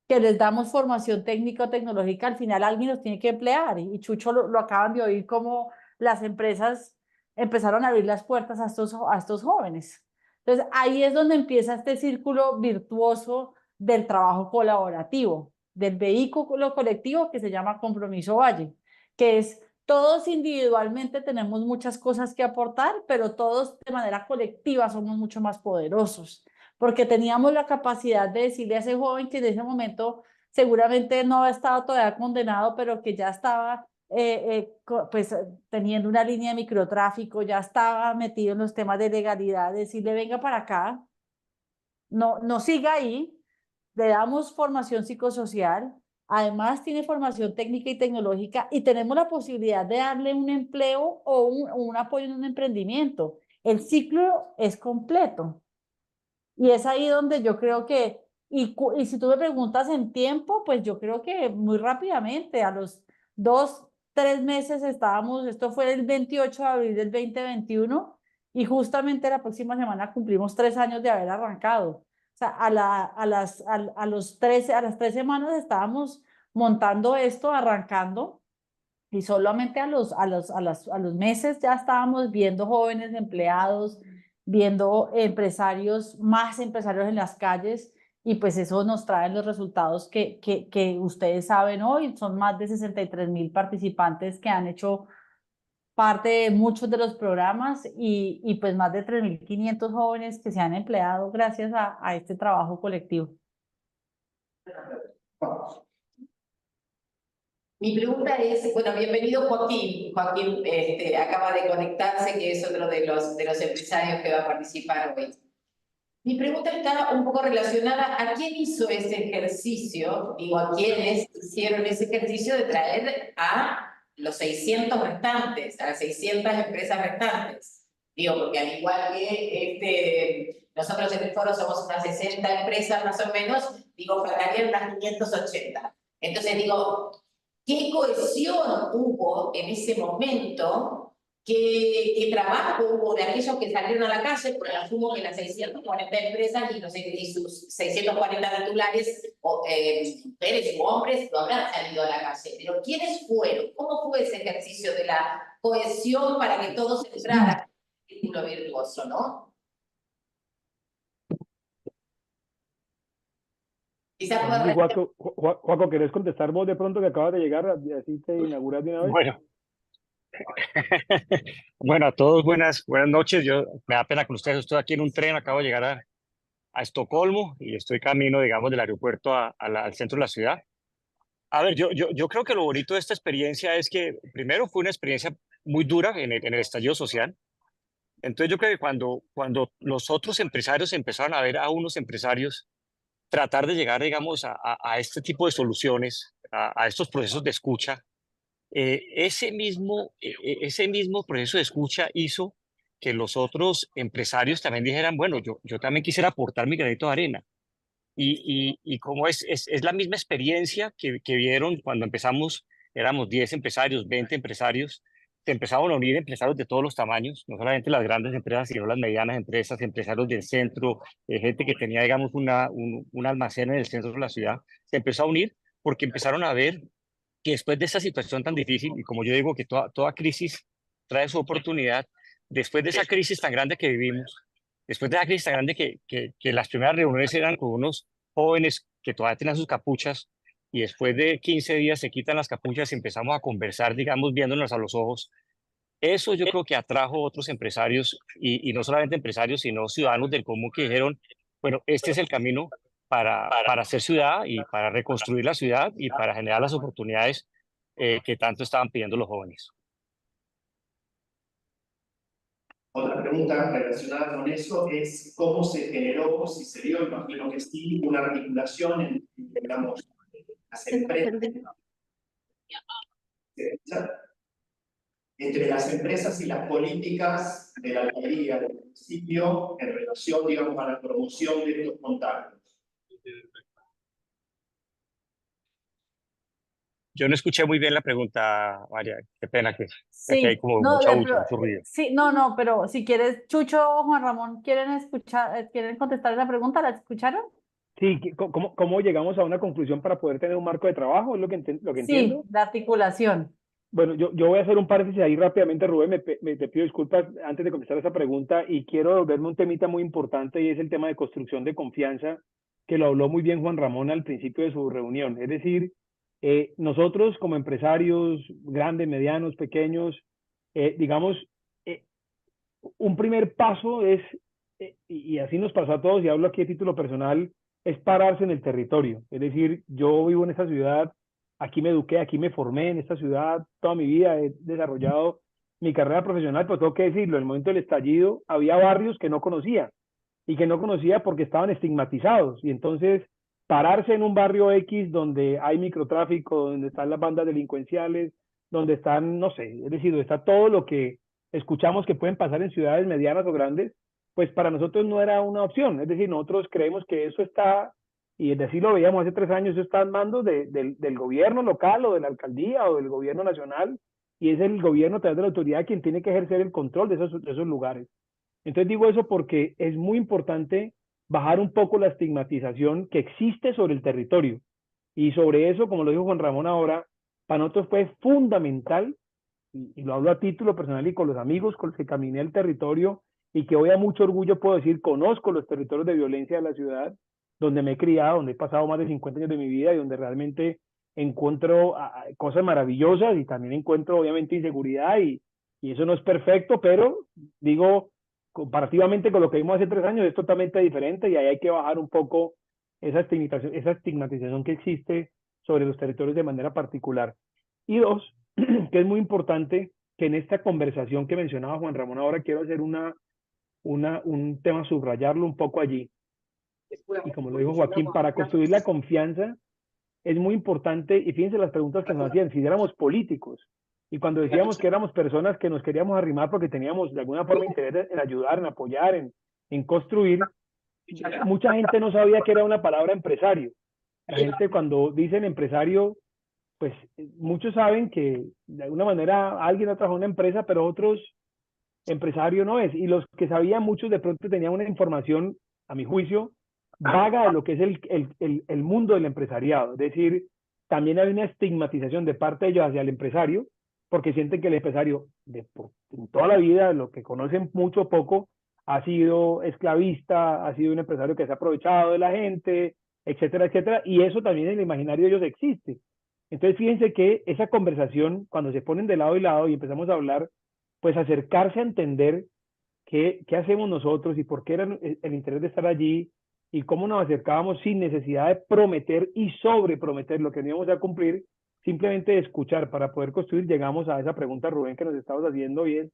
que les damos formación técnica o tecnológica, al final alguien los tiene que emplear. Y Chucho lo acaban de oír, como las empresas empezaron a abrir las puertas a estos jóvenes. Entonces ahí es donde empieza este círculo virtuoso del trabajo colaborativo, del vehículo colectivo que se llama Compromiso Valle, que es todos individualmente tenemos muchas cosas que aportar, pero todos de manera colectiva somos mucho más poderosos, porque teníamos la capacidad de decirle a ese joven que en ese momento seguramente no estaba todavía condenado, pero que ya estaba pues teniendo una línea de microtráfico, ya estaba metido en los temas de legalidad, decirle venga para acá, no siga ahí, le damos formación psicosocial, además tiene formación técnica y tecnológica y tenemos la posibilidad de darle un empleo o un apoyo en un emprendimiento. El ciclo es completo. Y es ahí donde yo creo que, y si tú me preguntas en tiempo, pues yo creo que muy rápidamente, a los 2, 3 meses estábamos, esto fue el 28 de abril del 2021, y justamente la próxima semana cumplimos 3 años de haber arrancado. O sea, a las 3 semanas estábamos montando esto, arrancando, y solamente a los meses ya estábamos viendo jóvenes empleados, viendo empresarios, más empresarios en las calles, y pues eso nos trae los resultados que ustedes saben hoy. Son más de 63.000 participantes que han hecho parte de muchos de los programas, y pues más de 3.500 jóvenes que se han empleado gracias a este trabajo colectivo. Mi pregunta es, bueno, bienvenido Joaquín. Joaquín acaba de conectarse, que es otro de los empresarios que va a participar hoy. Mi pregunta está un poco relacionada a quién hizo ese ejercicio, digo, a quiénes hicieron ese ejercicio de traer a los 600 restantes, a las 600 empresas restantes. Digo, porque al igual que nosotros en el foro somos unas 60 empresas más o menos, digo, faltarían unas 580. Entonces digo, ¿qué cohesión hubo en ese momento? ¿Qué trabajo hubo de aquellos que salieron a la calle? Por asumo que las 640 empresas y sus 640 titulares, mujeres u hombres, no habrán salido a la calle. Pero ¿quiénes fueron? ¿Cómo fue ese ejercicio de la cohesión para que todos entraran en el círculo virtuoso, no? Quizás pueda... Juaco, ¿querés contestar vos de pronto, que acabas de llegar, así te inauguras de una vez? Bueno, bueno, a todos buenas noches. Me da pena con ustedes, estoy aquí en un tren, acabo de llegar a Estocolmo y estoy camino, digamos, del aeropuerto al centro de la ciudad. A ver, yo creo que lo bonito de esta experiencia es que primero fue una experiencia muy dura en el estallido social. Entonces yo creo que cuando los otros empresarios empezaron a ver a unos empresarios tratar de llegar, digamos, a este tipo de soluciones, a estos procesos de escucha, ese mismo proceso de escucha hizo que los otros empresarios también dijeran, bueno, yo también quisiera aportar mi granito de arena. Y como es la misma experiencia que vieron cuando empezamos, éramos 10 empresarios, 20 empresarios, se empezaron a unir empresarios de todos los tamaños, no solamente las grandes empresas, sino las medianas empresas, empresarios del centro, gente que tenía, digamos, un almacén en el centro de la ciudad, se empezó a unir porque empezaron a ver que después de esa situación tan difícil, y como yo digo que toda crisis trae su oportunidad, después de esa crisis tan grande que vivimos, después de esa crisis tan grande que las primeras reuniones eran con unos jóvenes que todavía tenían sus capuchas, y después de 15 días se quitan las capuchas y empezamos a conversar, digamos, viéndonos a los ojos. Eso yo creo que atrajo otros empresarios y no solamente empresarios, sino ciudadanos del común que dijeron, bueno, este es el camino para hacer ciudad y para reconstruir la ciudad y para generar las oportunidades que tanto estaban pidiendo los jóvenes. Otra pregunta relacionada con eso es cómo se generó, si se dio, imagino que sí, una articulación entre, digamos, las empresas, entre las empresas y las políticas de la alcaldía del municipio en relación, digamos, a la promoción de estos contactos. Yo no escuché muy bien la pregunta, María, qué pena que hay Sí, como no, mucha bulla, mucho ruido. sí, no, pero si quieres, Chucho o Juan Ramón, ¿quieren escuchar, quieren contestar esa pregunta? ¿La escucharon? Sí, ¿cómo llegamos a una conclusión para poder tener un marco de trabajo? ¿Es lo que, lo que entiendo? Sí, la articulación. Bueno, yo voy a hacer un paréntesis ahí rápidamente, Rubén, te pido disculpas antes de contestar esa pregunta y quiero devolverme un temita muy importante y es el tema de construcción de confianza, que lo habló muy bien Juan Ramón al principio de su reunión. Es decir, nosotros como empresarios grandes, medianos, pequeños, digamos, eh, un primer paso es, y así nos pasó a todos, y hablo aquí de título personal, es pararse en el territorio. Es decir, yo vivo en esta ciudad, aquí me eduqué, aquí me formé en esta ciudad, toda mi vida he desarrollado mi carrera profesional, pero tengo que decirlo, en el momento del estallido había barrios que no conocía, y que no conocía porque estaban estigmatizados. Y entonces, pararse en un barrio X donde hay microtráfico, donde están las bandas delincuenciales, donde están, no sé, es decir, donde está todo lo que escuchamos que pueden pasar en ciudades medianas o grandes, pues para nosotros no era una opción. Es decir, nosotros creemos que eso está, y es decir, lo veíamos hace 3 años, eso está en manos del gobierno local o de la alcaldía o del gobierno nacional, y es el gobierno a través de la autoridad quien tiene que ejercer el control de esos lugares. Entonces digo eso porque es muy importante bajar un poco la estigmatización que existe sobre el territorio. Y sobre eso, como lo dijo Juan Ramón ahora, para nosotros fue fundamental, y lo hablo a título personal y con los amigos con los que caminé el territorio, y que hoy a mucho orgullo puedo decir, conozco los territorios de violencia de la ciudad, donde me he criado, donde he pasado más de 50 años de mi vida y donde realmente encuentro cosas maravillosas y también encuentro obviamente inseguridad y eso no es perfecto, pero digo, comparativamente con lo que vimos hace 3 años, es totalmente diferente y ahí hay que bajar un poco esa estigmatización que existe sobre los territorios de manera particular. Y dos, que es muy importante que en esta conversación que mencionaba Juan Ramón, ahora quiero hacer un tema, subrayarlo un poco allí. Y como lo dijo Joaquín, para construir la confianza es muy importante, y fíjense las preguntas que nos hacían, si éramos políticos, y cuando decíamos que éramos personas que nos queríamos arrimar porque teníamos de alguna forma interés en ayudar, en apoyar, en construir, mucha gente no sabía que era una palabra empresario. La gente cuando dicen empresario, pues muchos saben que de alguna manera alguien ha trabajado en una empresa, pero otros empresario no es. Y los que sabían, muchos de pronto tenían una información, a mi juicio, vaga de lo que es el mundo del empresariado. Es decir, también hay una estigmatización de parte de ellos hacia el empresario, porque sienten que el empresario, en toda la vida, lo que conocen mucho o poco, ha sido esclavista, ha sido un empresario que se ha aprovechado de la gente, etcétera, etcétera, y eso también en el imaginario de ellos existe. Entonces, fíjense que esa conversación, cuando se ponen de lado y lado y empezamos a hablar, pues acercarse a entender qué hacemos nosotros y por qué era el interés de estar allí y cómo nos acercábamos sin necesidad de prometer y sobreprometer lo que no íbamos a cumplir, simplemente de escuchar para poder construir, llegamos a esa pregunta, Rubén, que nos estabas haciendo bien,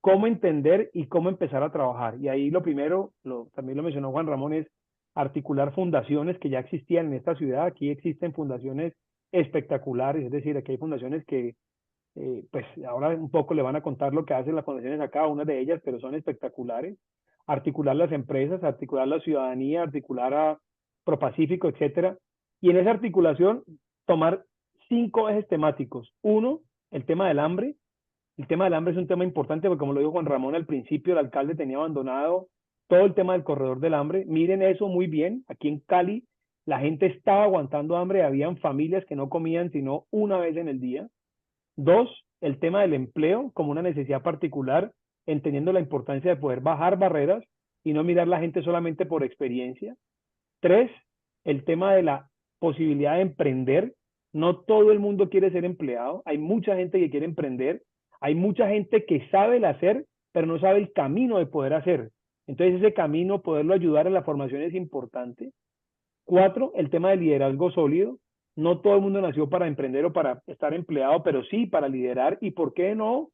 cómo entender y cómo empezar a trabajar. Y ahí lo primero, también lo mencionó Juan Ramón, es articular fundaciones que ya existían en esta ciudad. Aquí existen fundaciones espectaculares, es decir, aquí hay fundaciones que pues ahora un poco le van a contar lo que hacen las fundaciones a cada una de ellas, pero son espectaculares. Articular las empresas, articular la ciudadanía, articular a Propacífico, etcétera. Y en esa articulación tomar 5 ejes temáticos. Uno, el tema del hambre. El tema del hambre es un tema importante porque, como lo dijo Juan Ramón al principio, el alcalde tenía abandonado todo el tema del corredor del hambre. Miren eso muy bien. Aquí en Cali la gente estaba aguantando hambre, habían familias que no comían sino una vez en el día. 2, el tema del empleo como una necesidad particular, entendiendo la importancia de poder bajar barreras y no mirar a la gente solamente por experiencia. 3, el tema de la posibilidad de emprender. No todo el mundo quiere ser empleado, hay mucha gente que quiere emprender, hay mucha gente que sabe el hacer, pero no sabe el camino de poder hacer. Entonces ese camino, poderlo ayudar en la formación es importante. 4, el tema del liderazgo sólido. No todo el mundo nació para emprender o para estar empleado, pero sí para liderar. ¿Y por qué no?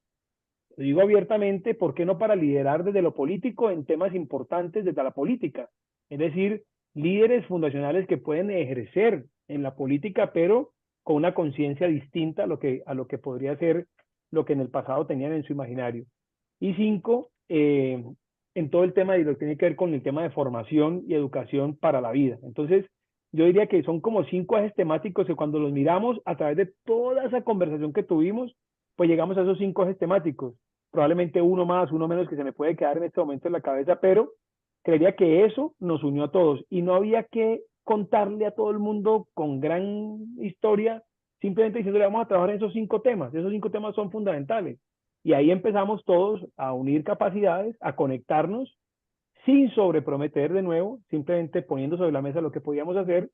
Lo digo abiertamente, ¿por qué no para liderar desde lo político en temas importantes desde la política? Es decir, líderes fundacionales que pueden ejercer en la política, pero con una conciencia distinta a lo que podría ser lo que en el pasado tenían en su imaginario. Y 5, en todo el tema de lo que tiene que ver con el tema de formación y educación para la vida. Entonces, yo diría que son como 5 ejes temáticos que cuando los miramos a través de toda esa conversación que tuvimos, pues llegamos a esos 5 ejes temáticos. Probablemente uno más, uno menos que se me puede quedar en este momento en la cabeza, pero creería que eso nos unió a todos y no había que contarle a todo el mundo con gran historia, simplemente diciéndole vamos a trabajar en esos 5 temas. Esos 5 temas son fundamentales. Y ahí empezamos todos a unir capacidades, a conectarnos, sin sobreprometer de nuevo, simplemente poniendo sobre la mesa lo que podíamos hacer,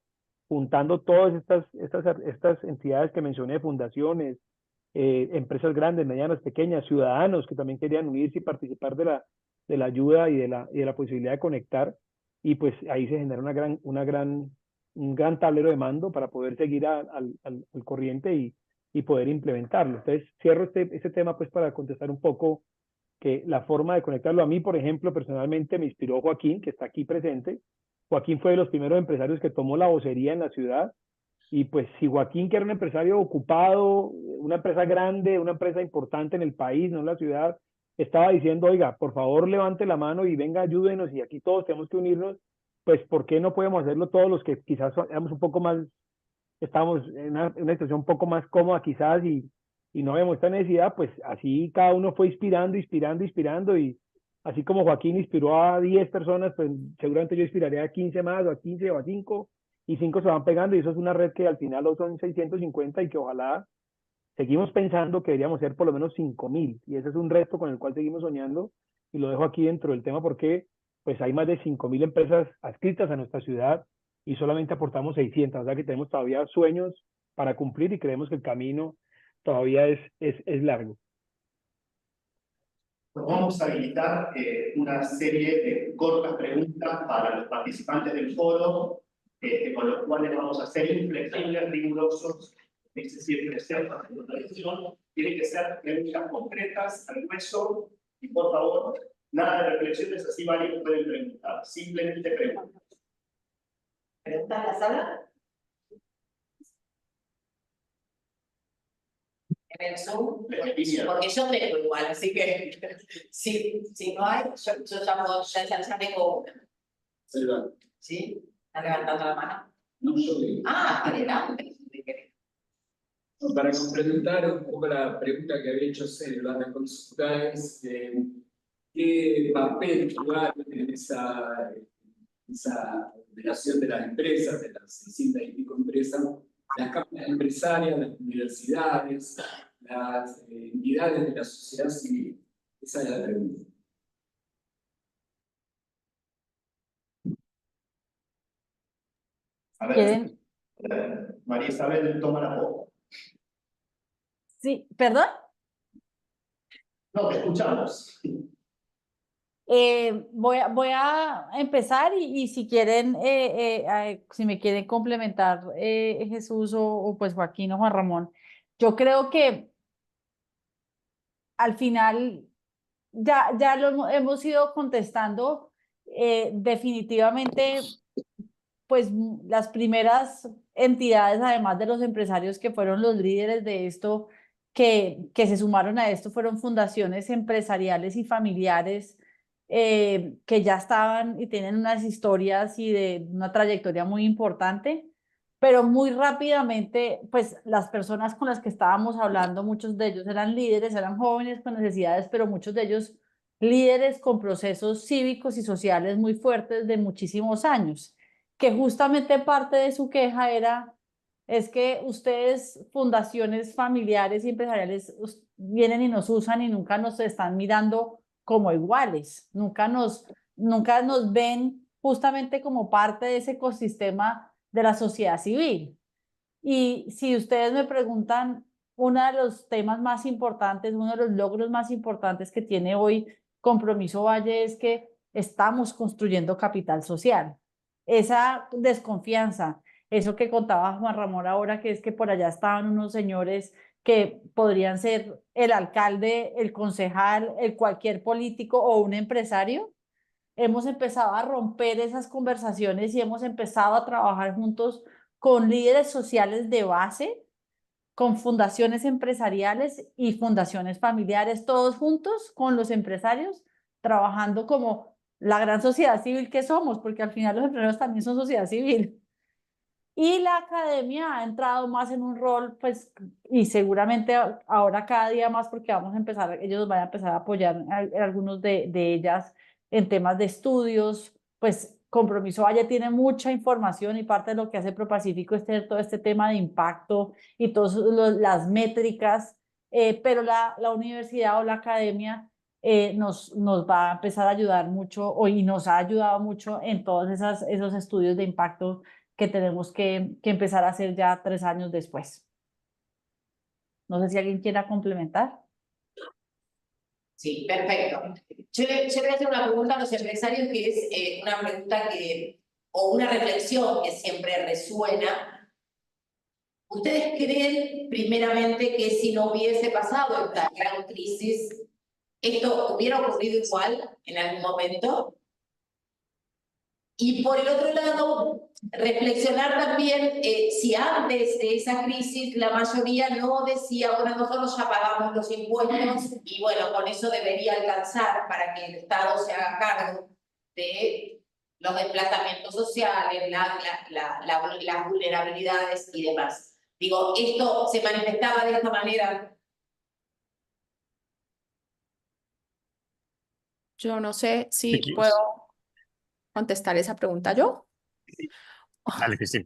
juntando todas estas entidades que mencioné, fundaciones, empresas grandes, medianas, pequeñas, ciudadanos que también querían unirse y participar de la ayuda y de la posibilidad de conectar. Y pues ahí se genera un gran tablero de mando para poder seguir al corriente y poder implementarlo. Entonces, cierro este tema pues para contestar un poco que la forma de conectarlo. A mí, por ejemplo, personalmente me inspiró Joaquín, que está aquí presente. Joaquín fue de los primeros empresarios que tomó la vocería en la ciudad. Y pues si Joaquín, que era un empresario ocupado, una empresa grande, una empresa importante en el país, no en la ciudad, estaba diciendo, oiga, por favor levante la mano y venga, ayúdenos y aquí todos tenemos que unirnos, pues ¿por qué no podemos hacerlo todos los que quizás éramos un poco más, estamos en una situación un poco más cómoda quizás y no vemos esta necesidad? Pues así cada uno fue inspirando y así como Joaquín inspiró a 10 personas, pues seguramente yo inspiraré a 15 más o a 15 o a 5 y 5 se van pegando y eso es una red que al final son 650 y que ojalá seguimos pensando que deberíamos ser por lo menos 5.000 y ese es un reto con el cual seguimos soñando y lo dejo aquí dentro del tema porque pues hay más de 5.000 empresas adscritas a nuestra ciudad y solamente aportamos 600, o sea que tenemos todavía sueños para cumplir y creemos que el camino todavía es largo. Nos vamos a habilitar una serie de cortas preguntas para los participantes del foro, con los cuales vamos a ser inflexibles, rigurosos, es decir, crecer la tradición. Tienen que ser preguntas concretas, al hueso, y por favor, nada de reflexiones, así varios pueden preguntar, simplemente preguntas. ¿Preguntas en la sala? En el Zoom, porque yo tengo igual, así que si no hay, yo ya tengo una. ¿Sí? ¿Están levantando la mano? No, yo digo. Adelante. Para complementar un poco la pregunta que había hecho Selva, la consulta es qué papel jugar en esa relación de las empresas, de las 600 y pico empresas, las cámaras empresarias, las universidades, las entidades de la sociedad civil. Esa es la pregunta. A ver, ¿Quieren? María Isabel, toma la voz. Sí, ¿perdón? No, te escuchamos. Voy a empezar y si quieren, si me quieren complementar Jesús o pues Joaquín o Juan Ramón, yo creo que al final ya lo hemos ido contestando. Definitivamente, pues las primeras entidades, además de los empresarios que fueron los líderes de esto, que se sumaron a esto, fueron fundaciones empresariales y familiares que ya estaban y tienen unas historias y de una trayectoria muy importante, pero muy rápidamente, pues las personas con las que estábamos hablando, muchos de ellos eran líderes, eran jóvenes con necesidades, pero muchos de ellos líderes con procesos cívicos y sociales muy fuertes de muchísimos años, que justamente parte de su queja es que ustedes, fundaciones familiares y empresariales, vienen y nos usan y nunca nos están mirando como iguales, nunca nos ven justamente como parte de ese ecosistema de la sociedad civil. Y si ustedes me preguntan, uno de los temas más importantes, uno de los logros más importantes que tiene hoy Compromiso Valle es que estamos construyendo capital social. Esa desconfianza, eso que contaba Juan Ramón ahora, que es que por allá estaban unos señores que podrían ser el alcalde, el concejal, el cualquier político o un empresario. Hemos empezado a romper esas conversaciones y hemos empezado a trabajar juntos con líderes sociales de base, con fundaciones empresariales y fundaciones familiares, todos juntos con los empresarios, trabajando como la gran sociedad civil que somos, porque al final los empresarios también son sociedad civil. Y la academia ha entrado más en un rol, pues, y seguramente ahora cada día más, porque vamos a empezar, ellos van a empezar a apoyar a algunos de ellas en temas de estudios, pues Compromiso Valle tiene mucha información y parte de lo que hace ProPacífico es tener todo este tema de impacto y todas las métricas, pero la universidad o la academia nos va a empezar a ayudar mucho y nos ha ayudado mucho en todos esos estudios de impacto que tenemos que empezar a hacer ya 3 años después. No sé si alguien quiera complementar. Sí, perfecto. Yo voy a hacer una pregunta a los empresarios que es una pregunta o una reflexión que siempre resuena. ¿Ustedes creen, primeramente, que si no hubiese pasado esta gran crisis, esto hubiera ocurrido igual en algún momento? Y por el otro lado, reflexionar también si antes de esa crisis la mayoría no decía, bueno, nosotros ya pagamos los impuestos y bueno, con eso debería alcanzar para que el Estado se haga cargo de los desplazamientos sociales, las vulnerabilidades y demás. Digo, ¿esto se manifestaba de esta manera? Yo no sé Si si quieres. puedo contestar esa pregunta yo. Dale, Cristina.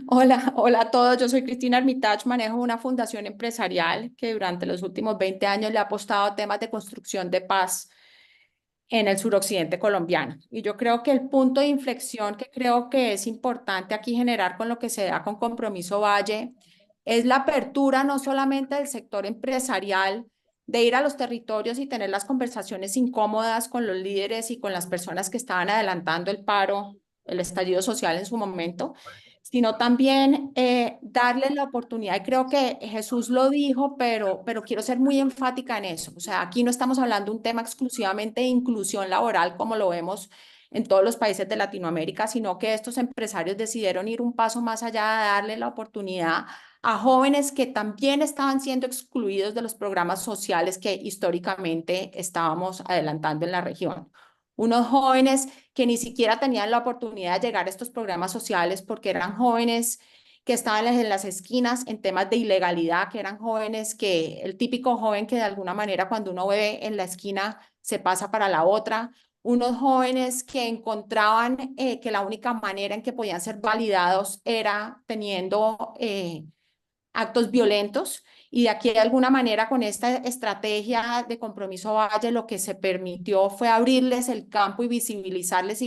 Hola a todos. Yo soy Cristina Armitage, manejo una fundación empresarial que durante los últimos 20 años le ha apostado a temas de construcción de paz en el suroccidente colombiano. Y yo creo que el punto de inflexión que creo que es importante aquí generar con lo que se da con Compromiso Valle es la apertura no solamente del sector empresarial, de ir a los territorios y tener las conversaciones incómodas con los líderes y con las personas que estaban adelantando el paro, el estallido social en su momento, sino también darles la oportunidad. Y creo que Jesús lo dijo, pero quiero ser muy enfática en eso. O sea, aquí no estamos hablando de un tema exclusivamente de inclusión laboral como lo vemos en todos los países de Latinoamérica, sino que estos empresarios decidieron ir un paso más allá de darle la oportunidad a jóvenes que también estaban siendo excluidos de los programas sociales que históricamente estábamos adelantando en la región. Unos jóvenes que ni siquiera tenían la oportunidad de llegar a estos programas sociales porque eran jóvenes que estaban en las esquinas en temas de ilegalidad, que eran jóvenes que, el típico joven que de alguna manera cuando uno ve en la esquina se pasa para la otra, unos jóvenes que encontraban que la única manera en que podían ser validados era teniendo actos violentos y de aquí de alguna manera con esta estrategia de Compromiso Valle lo que se permitió fue abrirles el campo y visibilizarles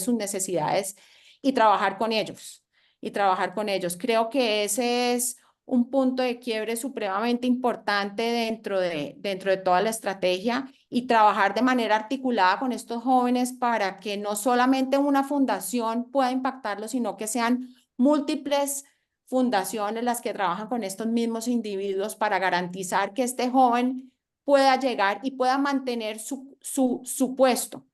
sus necesidades y trabajar con ellos y trabajar con ellos. Creo que ese es un punto de quiebre supremamente importante dentro de toda la estrategia y trabajar de manera articulada con estos jóvenes para que no solamente una fundación pueda impactarlos, sino que sean múltiples fundaciones las que trabajan con estos mismos individuos para garantizar que este joven pueda llegar y pueda mantener su puesto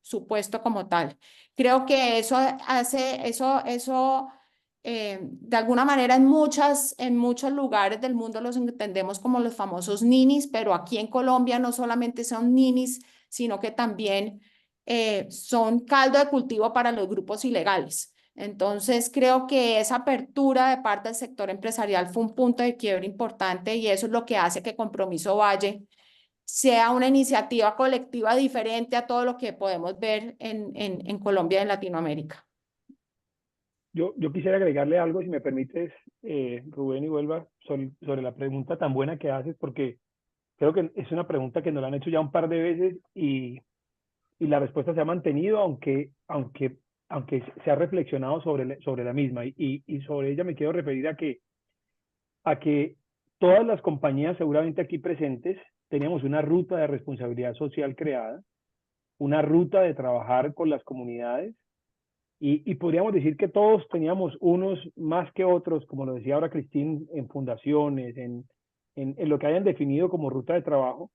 como tal. Creo que eso hace, eso de alguna manera en muchos lugares del mundo los entendemos como los famosos ninis, pero aquí en Colombia no solamente son ninis, sino que también son caldo de cultivo para los grupos ilegales. Entonces, creo que esa apertura de parte del sector empresarial fue un punto de quiebre importante y eso es lo que hace que Compromiso Valle sea una iniciativa colectiva diferente a todo lo que podemos ver en Colombia y en Latinoamérica. Yo quisiera agregarle algo, si me permites, Rubén y Huelva, sobre la pregunta tan buena que haces, porque creo que es una pregunta que nos la han hecho ya un par de veces y la respuesta se ha mantenido, aunque aunque se ha reflexionado sobre la misma, y sobre ella me quiero referir a que todas las compañías seguramente aquí presentes teníamos una ruta de responsabilidad social creada, una ruta de trabajar con las comunidades, y podríamos decir que todos teníamos unos más que otros, como lo decía ahora Cristín, en fundaciones, en lo que hayan definido como ruta de trabajo,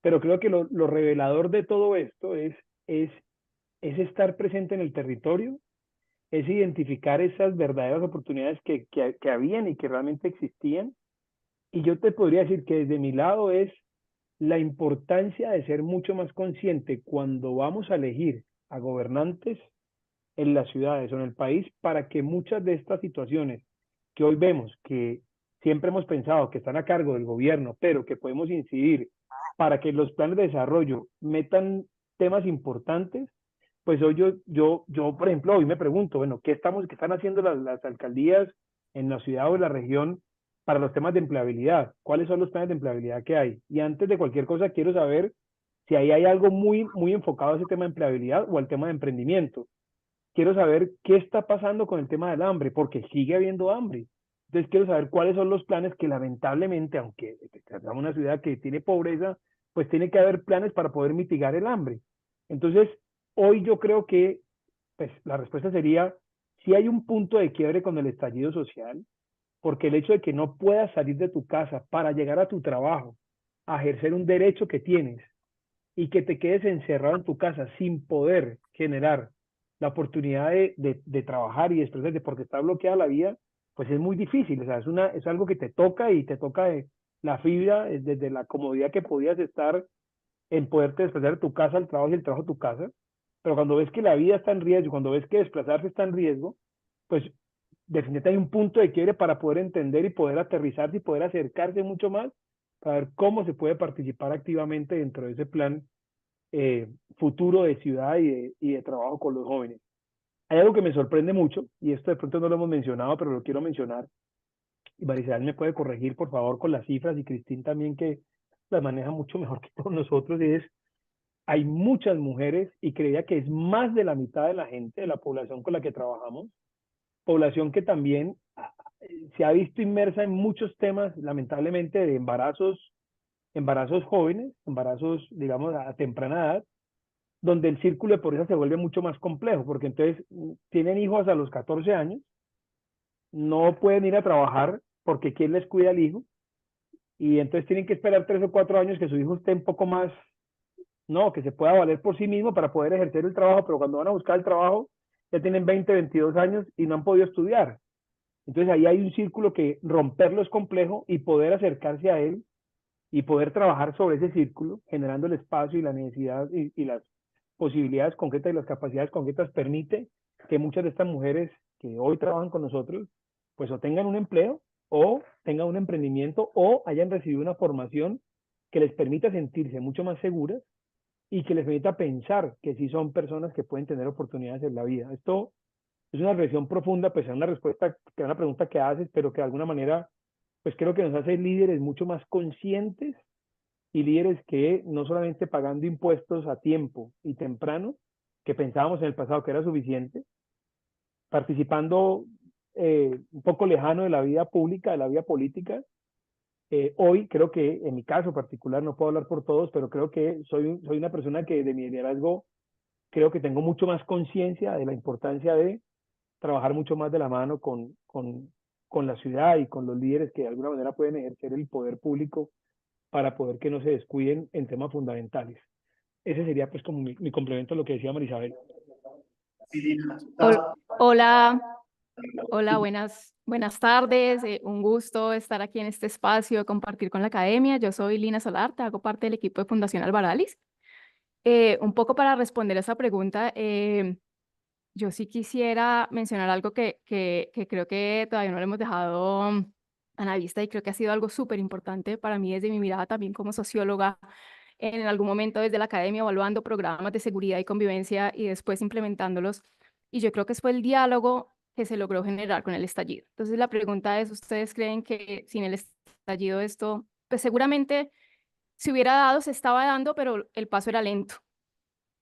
pero creo que lo revelador de todo esto es estar presente en el territorio, es identificar esas verdaderas oportunidades que habían y que realmente existían. Y yo te podría decir que desde mi lado es la importancia de ser mucho más consciente cuando vamos a elegir a gobernantes en las ciudades o en el país, para que muchas de estas situaciones que hoy vemos, que siempre hemos pensado que están a cargo del gobierno, pero que podemos incidir para que los planes de desarrollo metan temas importantes, pues hoy yo, por ejemplo, hoy me pregunto, bueno, qué están haciendo las alcaldías en la ciudad o en la región para los temas de empleabilidad? ¿Cuáles son los planes de empleabilidad que hay? Y antes de cualquier cosa, quiero saber si ahí hay algo muy enfocado a ese tema de empleabilidad o al tema de emprendimiento. Quiero saber qué está pasando con el tema del hambre, porque sigue habiendo hambre. Entonces quiero saber cuáles son los planes que lamentablemente, aunque tratamos una ciudad que tiene pobreza, pues tiene que haber planes para poder mitigar el hambre. Entonces, hoy yo creo que pues, la respuesta sería, si hay un punto de quiebre con el estallido social, porque el hecho de que no puedas salir de tu casa para llegar a tu trabajo, a ejercer un derecho que tienes, y que te quedes encerrado en tu casa sin poder generar la oportunidad de trabajar y de expresarte porque está bloqueada la vida, pues es muy difícil. O sea, es algo que te toca, y te toca de la fibra, desde la comodidad que podías estar en poderte desplazar de tu casa al trabajo y el trabajo a tu casa. Pero cuando ves que la vida está en riesgo, cuando ves que desplazarse está en riesgo, pues definitivamente hay un punto de quiebre para poder entender y poder aterrizarse y poder acercarse mucho más para ver cómo se puede participar activamente dentro de ese plan futuro de ciudad y de trabajo con los jóvenes. Hay algo que me sorprende mucho, y esto de pronto no lo hemos mencionado, pero lo quiero mencionar, y Marisabel me puede corregir, por favor, con las cifras, y Cristín también, que las maneja mucho mejor que todos nosotros, y es, hay muchas mujeres, y creía que es más de la mitad de la gente, de la población con la que trabajamos, población que también se ha visto inmersa en muchos temas, lamentablemente, de embarazos jóvenes, embarazos, digamos, a temprana edad, donde el círculo de pobreza se vuelve mucho más complejo, porque entonces tienen hijos a los 14 años, no pueden ir a trabajar porque ¿quién les cuida al hijo? Y entonces tienen que esperar 3 o 4 años que su hijo esté un poco más, no, que se pueda valer por sí mismo para poder ejercer el trabajo, pero cuando van a buscar el trabajo ya tienen 20, 22 años y no han podido estudiar. Entonces ahí hay un círculo que romperlo es complejo, y poder acercarse a él y poder trabajar sobre ese círculo, generando el espacio y la necesidad y las posibilidades concretas y las capacidades concretas, permite que muchas de estas mujeres que hoy trabajan con nosotros, pues o tengan un empleo, o tengan un emprendimiento, o hayan recibido una formación que les permita sentirse mucho más seguras y que les permita pensar que sí son personas que pueden tener oportunidades en la vida. Esto es una reflexión profunda, pues es una respuesta, que es una pregunta que haces, pero que de alguna manera, pues creo que nos hace líderes mucho más conscientes, y líderes que no solamente pagando impuestos a tiempo y temprano, que pensábamos en el pasado que era suficiente, participando un poco lejano de la vida pública, de la vida política. Hoy creo que, en mi caso particular, no puedo hablar por todos, pero creo que soy una persona que de mi liderazgo creo que tengo mucho más conciencia de la importancia de trabajar mucho más de la mano con la ciudad y con los líderes que de alguna manera pueden ejercer el poder público para poder que no se descuiden en temas fundamentales. Ese sería pues como mi complemento a lo que decía Marisabel. Hola, hola, buenas tardes. Un gusto estar aquí en este espacio, compartir con la academia. Yo soy Lina Solarte, hago parte del equipo de Fundación Albaralis. Un poco para responder a esa pregunta, yo sí quisiera mencionar algo que creo que todavía no lo hemos dejado a la vista, y creo que ha sido algo súper importante para mí desde mi mirada también como socióloga, en algún momento desde la academia evaluando programas de seguridad y convivencia y después implementándolos. Y yo creo que fue el diálogo que se logró generar con el estallido. Entonces la pregunta es, ¿ustedes creen que sin el estallido esto, pues seguramente se hubiera dado, se estaba dando, pero el paso era lento?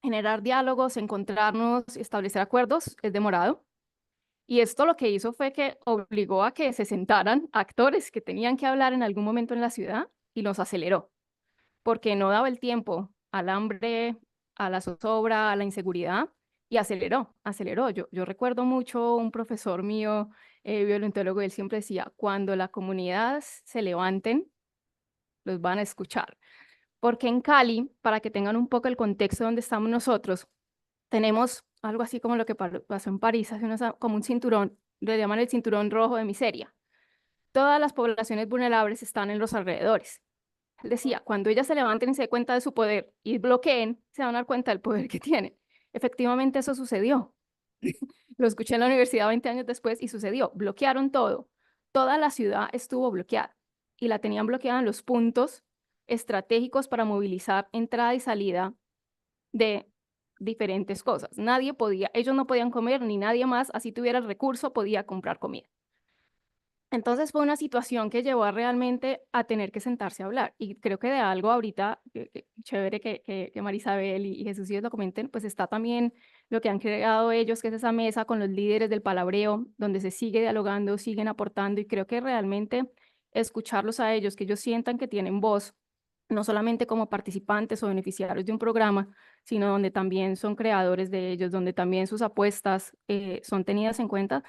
generar diálogos, encontrarnos, establecer acuerdos es demorado. Y esto lo que hizo fue que obligó a que se sentaran actores que tenían que hablar en algún momento en la ciudad y los aceleró, porque no daba el tiempo al hambre, a la zozobra, a la inseguridad, y aceleró. Yo recuerdo mucho un profesor mío, violentólogo, él siempre decía, cuando la comunidad se levanten, los van a escuchar. Porque en Cali, para que tengan un poco el contexto donde estamos nosotros, tenemos algo así como lo que pasó en París, hace como un cinturón, le llaman el cinturón rojo de miseria. Todas las poblaciones vulnerables están en los alrededores. Él decía, cuando ellas se levanten y se den cuenta de su poder y bloqueen, se van a dar cuenta del poder que tienen. Efectivamente, eso sucedió. Lo escuché en la universidad 20 años después y sucedió. Bloquearon todo. Toda la ciudad estuvo bloqueada y la tenían bloqueada en los puntos estratégicos para movilizar entrada y salida de diferentes cosas. Nadie podía, ellos no podían comer, ni nadie más, así tuviera el recurso, podía comprar comida. Entonces fue una situación que llevó realmente a tener que sentarse a hablar. Y creo que de algo ahorita, chévere que Marisabel y Jesús y lo comenten, pues está también lo que han creado ellos, que es esa mesa con los líderes del palabreo, donde se sigue dialogando, siguen aportando, y creo que realmente escucharlos a ellos, que ellos sientan que tienen voz, no solamente como participantes o beneficiarios de un programa, sino donde también son creadores de ellos, donde también sus apuestas son tenidas en cuenta,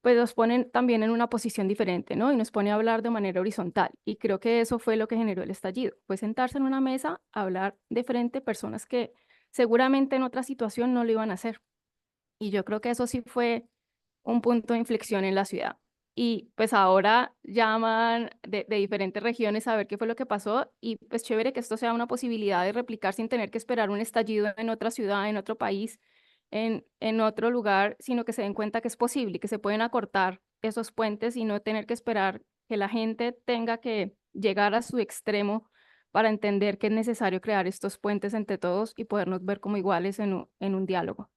pues los ponen también en una posición diferente, ¿no? Y nos pone a hablar de manera horizontal. Y creo que eso fue lo que generó el estallido, fue sentarse en una mesa, hablar de frente personas que seguramente en otra situación no lo iban a hacer. Y yo creo que eso sí fue un punto de inflexión en la ciudad. Y pues ahora llaman de diferentes regiones a ver qué fue lo que pasó, y pues chévere que esto sea una posibilidad de replicar sin tener que esperar un estallido en otra ciudad, en otro país, en otro lugar, sino que se den cuenta que es posible y que se pueden acortar esos puentes y no tener que esperar que la gente tenga que llegar a su extremo para entender que es necesario crear estos puentes entre todos y podernos ver como iguales en un diálogo.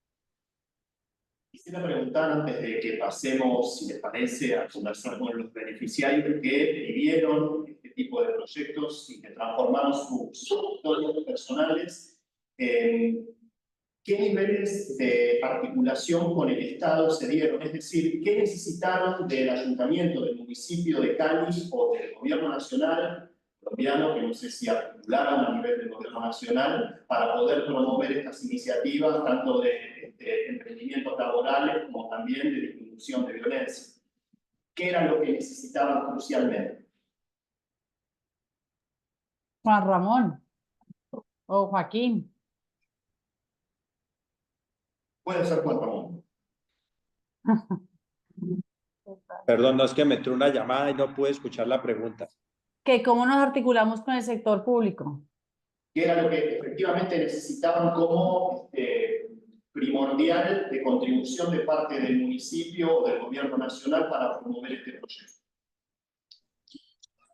Quisiera preguntar, antes de que pasemos, si les parece, a conversar con los beneficiarios que vivieron este tipo de proyectos y que transformaron sus historias personales, ¿qué niveles de articulación con el Estado se dieron? Es decir, ¿qué necesitaron del ayuntamiento, del municipio de Cali o del gobierno nacional colombiano, que no sé si articularon a nivel del gobierno nacional, para poder promover estas iniciativas, tanto de emprendimientos laborales como también de disminución de violencia? ¿Qué era lo que necesitaban crucialmente? Juan Ramón o Joaquín. Puede ser Juan Ramón. Perdón, no, es que me entró una llamada y no pude escuchar la pregunta. Que cómo nos articulamos con el sector público. ¿Qué era lo que efectivamente necesitaban como primordial de contribución de parte del municipio o del gobierno nacional para promover este proyecto?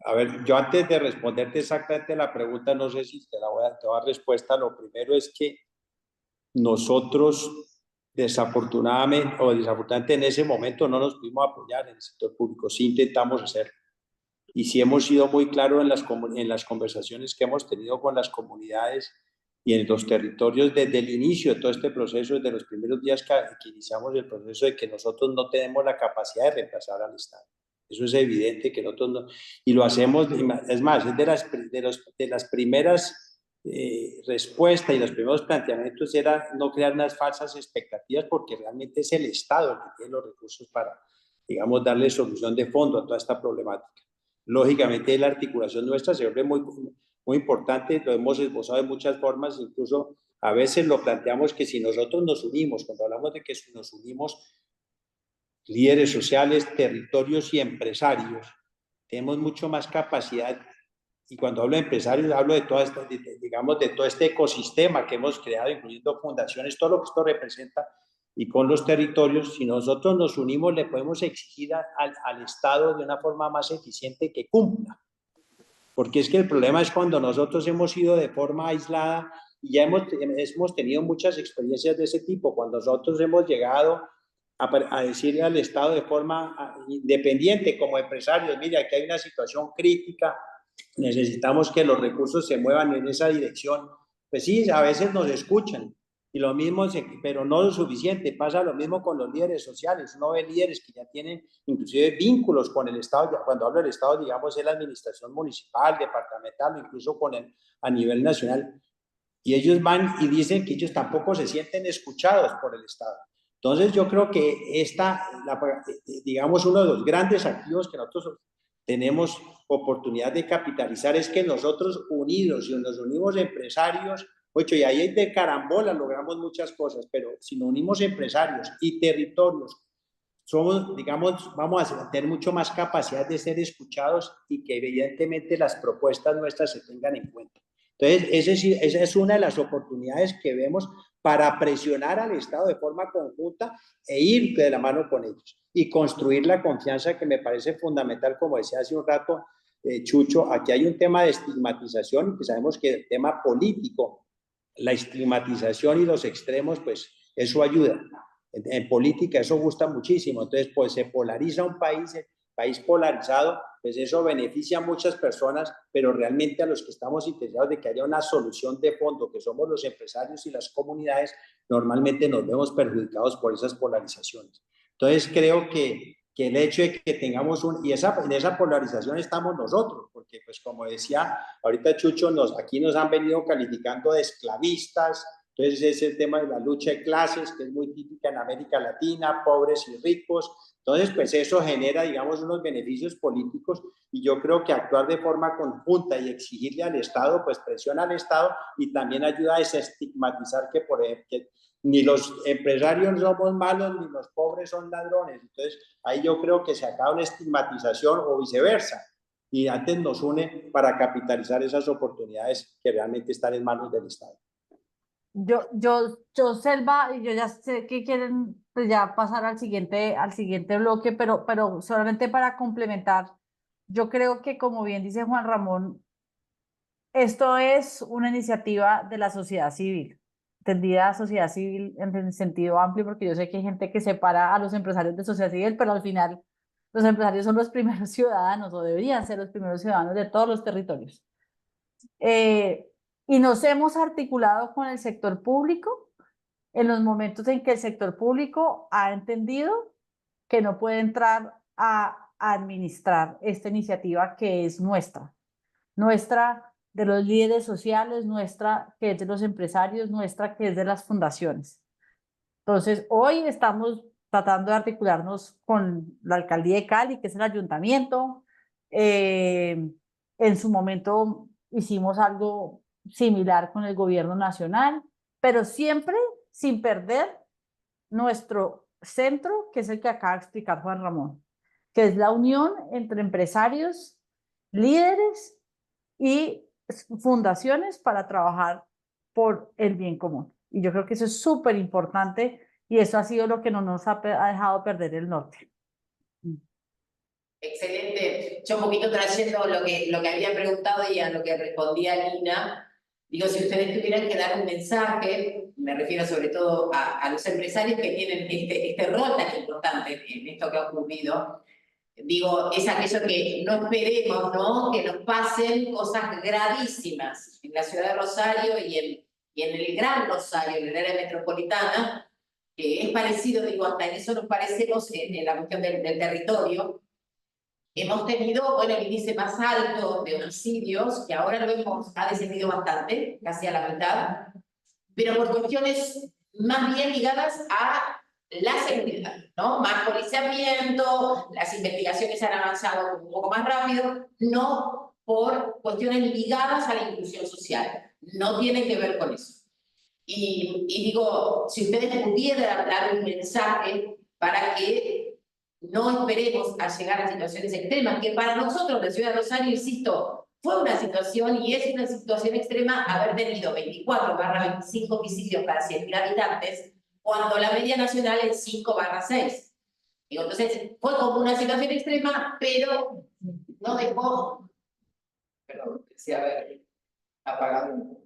A ver, yo antes de responderte exactamente la pregunta, no sé si te voy a dar respuesta. Lo primero es que nosotros desafortunadamente en ese momento no nos pudimos apoyar en el sector público. Sí intentamos hacerlo. Y sí hemos sido muy claros en las conversaciones que hemos tenido con las comunidades y en los territorios desde el inicio de todo este proceso, desde los primeros días que iniciamos el proceso, de que nosotros no tenemos la capacidad de reemplazar al Estado. Eso es evidente que nosotros no, y lo hacemos, es más, es de las primeras respuestas y los primeros planteamientos era no crear unas falsas expectativas, porque realmente es el Estado el que tiene los recursos para, digamos, darle solución de fondo a toda esta problemática. Lógicamente la articulación nuestra se vuelve muy importante, lo hemos esbozado de muchas formas, incluso a veces lo planteamos que si nosotros nos unimos, cuando hablamos de que nos unimos líderes sociales, territorios y empresarios, tenemos mucho más capacidad. Y cuando hablo de empresarios, hablo de toda esta, digamos, de todo este ecosistema que hemos creado, incluyendo fundaciones, todo lo que esto representa, y con los territorios. Si nosotros nos unimos, le podemos exigir al Estado de una forma más eficiente que cumpla. Porque es que el problema es cuando nosotros hemos ido de forma aislada, y ya hemos tenido muchas experiencias de ese tipo, cuando nosotros hemos llegado a decirle al Estado de forma independiente, como empresarios, mire, aquí hay una situación crítica, necesitamos que los recursos se muevan en esa dirección. Pues sí, a veces nos escuchan, Y lo mismo, pero no lo suficiente, pasa lo mismo con los líderes sociales. Uno ve líderes que ya tienen inclusive vínculos con el Estado, ya cuando hablo del Estado, digamos, es la administración municipal, departamental, o incluso a nivel nacional. Y ellos van y dicen que ellos tampoco se sienten escuchados por el Estado. Entonces yo creo que digamos, uno de los grandes activos que nosotros tenemos oportunidad de capitalizar es que nosotros unidos, si nos unimos empresarios, ocho, y ahí de carambola logramos muchas cosas, pero si nos unimos empresarios y territorios, somos, digamos, vamos a tener mucho más capacidad de ser escuchados y que evidentemente las propuestas nuestras se tengan en cuenta. Entonces, esa es una de las oportunidades que vemos para presionar al Estado de forma conjunta e ir de la mano con ellos y construir la confianza que me parece fundamental, como decía hace un rato Chucho, aquí hay un tema de estigmatización, que sabemos que el tema político, la estigmatización y los extremos, pues eso ayuda. En política eso gusta muchísimo, entonces pues se polariza un país, el país polarizado, pues eso beneficia a muchas personas, pero realmente a los que estamos interesados de que haya una solución de fondo, que somos los empresarios y las comunidades, normalmente nos vemos perjudicados por esas polarizaciones. Entonces creo que el hecho de que tengamos en esa polarización estamos nosotros, porque pues como decía ahorita Chucho, aquí nos han venido calificando de esclavistas. Entonces es el tema de la lucha de clases, que es muy típica en América Latina, pobres y ricos. Entonces, pues eso genera, digamos, unos beneficios políticos y yo creo que actuar de forma conjunta y exigirle al Estado, pues presiona al Estado y también ayuda a desestigmatizar que, por ejemplo, que ni los empresarios somos malos, ni los pobres son ladrones. Entonces, ahí yo creo que se acaba una estigmatización o viceversa. Y antes nos une para capitalizar esas oportunidades que realmente están en manos del Estado. Selva, yo ya sé que quieren pues ya pasar al siguiente bloque, pero solamente para complementar, yo creo que como bien dice Juan Ramón, esto es una iniciativa de la sociedad civil, entendida sociedad civil en el sentido amplio, porque yo sé que hay gente que separa a los empresarios de sociedad civil, pero al final los empresarios son los primeros ciudadanos o deberían ser los primeros ciudadanos de todos los territorios. Y nos hemos articulado con el sector público en los momentos en que el sector público ha entendido que no puede entrar a administrar esta iniciativa que es nuestra de los líderes sociales, nuestra que es de los empresarios, nuestra que es de las fundaciones. Entonces, hoy estamos tratando de articularnos con la alcaldía de Cali, que es el ayuntamiento. En su momento hicimos algo similar con el gobierno nacional, pero siempre sin perder nuestro centro, que es el que acaba de explicar Juan Ramón, que es la unión entre empresarios, líderes y fundaciones para trabajar por el bien común. Y yo creo que eso es súper importante y eso ha sido lo que no nos ha dejado perder el norte. Excelente. Yo un poquito trayendo lo que había preguntado y a lo que respondía Lina, digo, si ustedes tuvieran que dar un mensaje, me refiero sobre todo a los empresarios que tienen este rol tan importante en esto que ha ocurrido, digo, es aquello que no esperemos, ¿no? Que nos pasen cosas gravísimas en la ciudad de Rosario y en el Gran Rosario, en el área metropolitana, que es parecido, digo, hasta en eso nos parecemos en la cuestión del territorio. Hemos tenido, bueno, el índice más alto de homicidios, que ahora ha descendido bastante, casi a la mitad, pero por cuestiones más bien ligadas a la seguridad, ¿no? Más policiamiento, las investigaciones han avanzado un poco más rápido, no por cuestiones ligadas a la inclusión social, no tienen que ver con eso. Y digo, si ustedes pudieran dar un mensaje para que no esperemos a llegar a situaciones extremas, que para nosotros, la ciudad de Rosario, insisto, fue una situación y es una situación extrema haber tenido 24/25 homicidios cada 100.000 habitantes, cuando la media nacional es 5/6. Entonces, fue como una situación extrema, pero no dejó, perdón, decía, a ver, apagado un poco.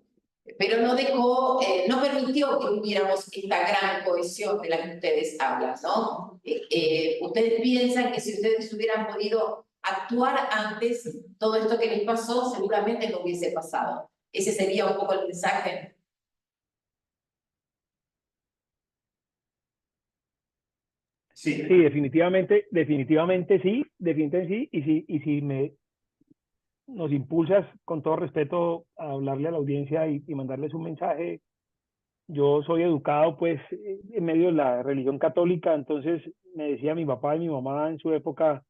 Pero no dejó, no permitió que hubiéramos esta gran cohesión de la que ustedes hablan, ¿no? Ustedes piensan que si ustedes hubieran podido actuar antes, todo esto que les pasó seguramente no hubiese pasado. Ese sería un poco el mensaje. Sí, Sí, definitivamente sí, y si nos impulsas con todo respeto a hablarle a la audiencia y mandarles un mensaje. Yo soy educado pues en medio de la religión católica, entonces me decía mi papá y mi mamá en su época,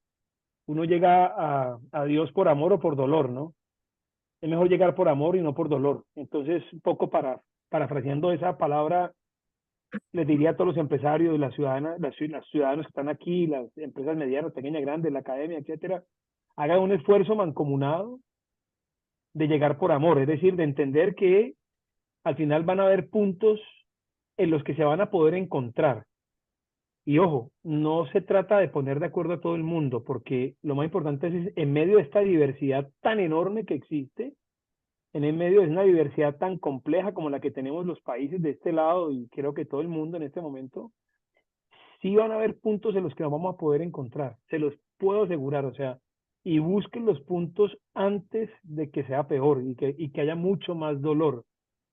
uno llega a Dios por amor o por dolor, ¿no? Es mejor llegar por amor y no por dolor. Entonces, un poco parafraseando esa palabra, les diría a todos los empresarios, las ciudadanas, las ciudadanos que están aquí, las empresas medianas, pequeñas, grandes, la academia, etcétera, hagan un esfuerzo mancomunado de llegar por amor, es decir, de entender que al final van a haber puntos en los que se van a poder encontrar. Y ojo, no se trata de poner de acuerdo a todo el mundo, porque lo más importante es en medio de esta diversidad tan enorme que existe, en el medio de una diversidad tan compleja como la que tenemos los países de este lado y creo que todo el mundo en este momento, sí van a haber puntos en los que nos vamos a poder encontrar, se los puedo asegurar, o sea, y busquen los puntos antes de que sea peor y que haya mucho más dolor,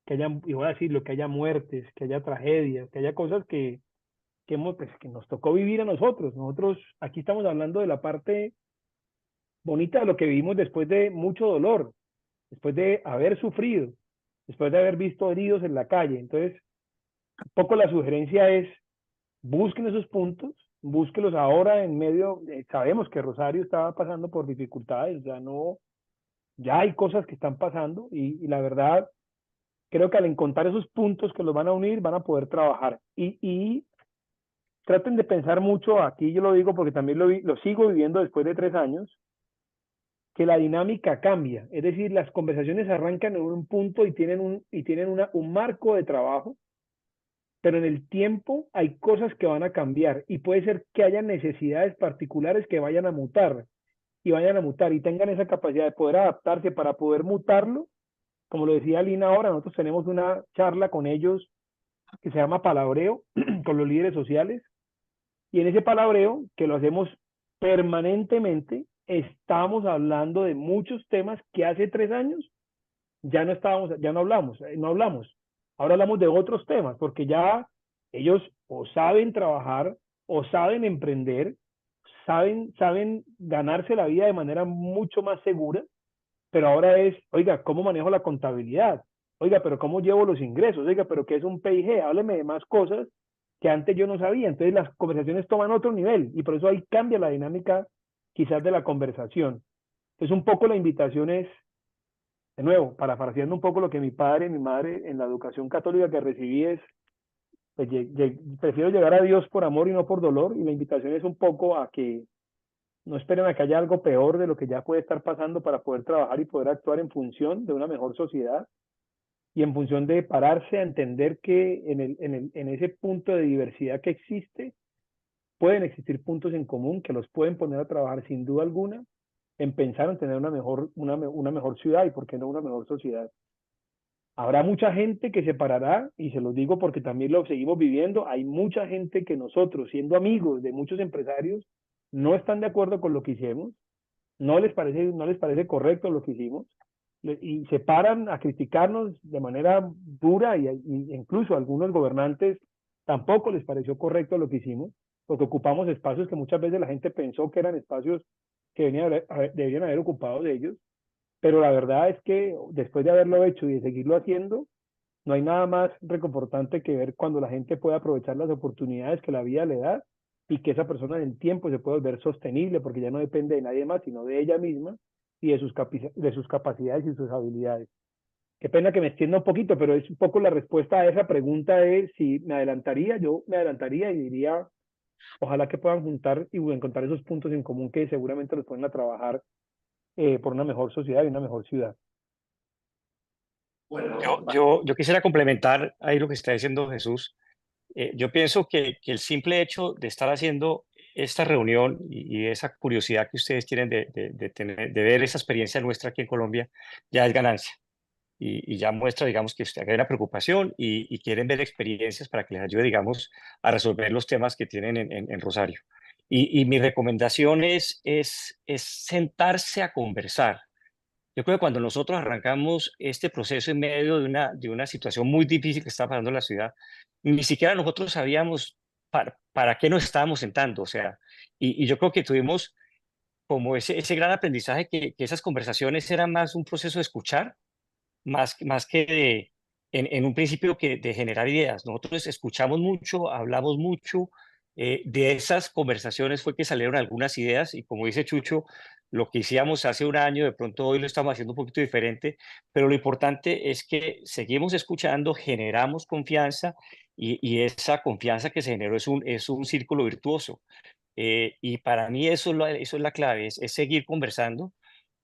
que haya, y voy a decirlo, que haya muertes, que haya tragedias, que haya cosas pues, que nos tocó vivir a nosotros. Nosotros aquí estamos hablando de la parte bonita de lo que vivimos después de mucho dolor, después de haber sufrido, después de haber visto heridos en la calle. Entonces, un poco la sugerencia es, busquen esos puntos, búsquenlos ahora en medio, sabemos que Rosario estaba pasando por dificultades, ya hay cosas que están pasando y la verdad, creo que al encontrar esos puntos que los van a unir, van a poder trabajar. Y traten de pensar mucho, aquí yo lo digo porque también lo sigo viviendo después de 3 años, que la dinámica cambia. Es decir, las conversaciones arrancan en un punto y tienen un marco de trabajo, pero en el tiempo hay cosas que van a cambiar y puede ser que haya necesidades particulares que vayan a mutar y tengan esa capacidad de poder adaptarse para poder mutarlo. Como lo decía Lina ahora, nosotros tenemos una charla con ellos que se llama Palabreo, con los líderes sociales, y en ese palabreo, que lo hacemos permanentemente, estamos hablando de muchos temas que hace 3 años ya no hablamos. Ahora hablamos de otros temas, porque ya ellos o saben trabajar, o saben emprender, saben ganarse la vida de manera mucho más segura, pero ahora es, oiga, ¿cómo manejo la contabilidad? Oiga, pero ¿cómo llevo los ingresos? Oiga, pero ¿qué es un PIG? Hábleme de más cosas que antes yo no sabía. Entonces las conversaciones toman otro nivel y por eso ahí cambia la dinámica quizás de la conversación. Entonces un poco la invitación es, de nuevo, parafraseando un poco lo que mi padre y mi madre en la educación católica que recibí es, pues, prefiero llegar a Dios por amor y no por dolor, y la invitación es un poco a que no esperen a que haya algo peor de lo que ya puede estar pasando para poder trabajar y poder actuar en función de una mejor sociedad y en función de pararse a entender que en ese punto de diversidad que existe, pueden existir puntos en común que los pueden poner a trabajar sin duda alguna en pensar en tener una mejor ciudad y por qué no una mejor sociedad. Habrá mucha gente que se parará, y se los digo porque también lo seguimos viviendo, hay mucha gente que nosotros, siendo amigos de muchos empresarios, no están de acuerdo con lo que hicimos, no les parece correcto lo que hicimos, y se paran a criticarnos de manera dura, y incluso a algunos gobernantes tampoco les pareció correcto lo que hicimos, porque ocupamos espacios que muchas veces la gente pensó que eran espacios que deberían haber ocupado de ellos, pero la verdad es que después de haberlo hecho y de seguirlo haciendo, no hay nada más reconfortante que ver cuando la gente puede aprovechar las oportunidades que la vida le da y que esa persona en el tiempo se puede volver sostenible porque ya no depende de nadie más, sino de ella misma y de sus capacidades y sus habilidades. Qué pena que me extienda un poquito, pero es un poco la respuesta a esa pregunta de si me adelantaría, yo me adelantaría y diría, ojalá que puedan juntar y encontrar esos puntos en común que seguramente los ponen a trabajar por una mejor sociedad y una mejor ciudad. bueno, Yo quisiera complementar ahí lo que está diciendo Jesús. Yo pienso que el simple hecho de estar haciendo esta reunión y esa curiosidad que ustedes tienen de ver esa experiencia nuestra aquí en Colombia, ya es ganancia. Y ya muestra, digamos, que hay una preocupación y quieren ver experiencias para que les ayude, digamos, a resolver los temas que tienen en Rosario. Y mi recomendación es sentarse a conversar. Yo creo que cuando nosotros arrancamos este proceso en medio de una situación muy difícil que está pasando en la ciudad, ni siquiera nosotros sabíamos para qué nos estábamos sentando, o sea, y yo creo que tuvimos como ese gran aprendizaje que esas conversaciones eran más un proceso de escuchar, más que en un principio que de generar ideas. Nosotros escuchamos mucho, hablamos mucho, de esas conversaciones fue que salieron algunas ideas y como dice Chucho, lo que hacíamos hace un año, de pronto hoy lo estamos haciendo un poquito diferente, pero lo importante es que seguimos escuchando, generamos confianza y esa confianza que se generó es un círculo virtuoso. Y para mí eso es la clave, es seguir conversando.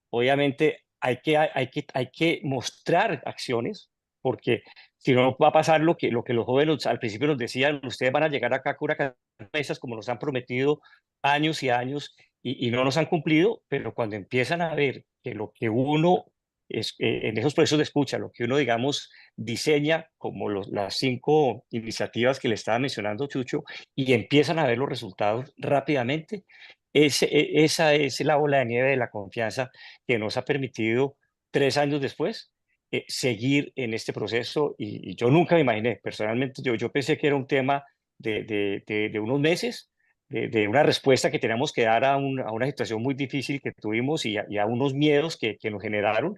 Obviamente hay que mostrar acciones, porque si no va a pasar lo que los jóvenes al principio nos decían, ustedes van a llegar acá con una cantidad de promesas como nos han prometido años y años y no nos han cumplido, pero cuando empiezan a ver que lo que uno en esos procesos de escucha, lo que uno, digamos, diseña, como las 5 iniciativas que le estaba mencionando Chucho, y empiezan a ver los resultados rápidamente, esa es la bola de nieve de la confianza que nos ha permitido 3 años después seguir en este proceso y yo nunca me imaginé, personalmente yo pensé que era un tema de unos meses, de una respuesta que teníamos que dar a una situación muy difícil que tuvimos y a unos miedos que nos generaron,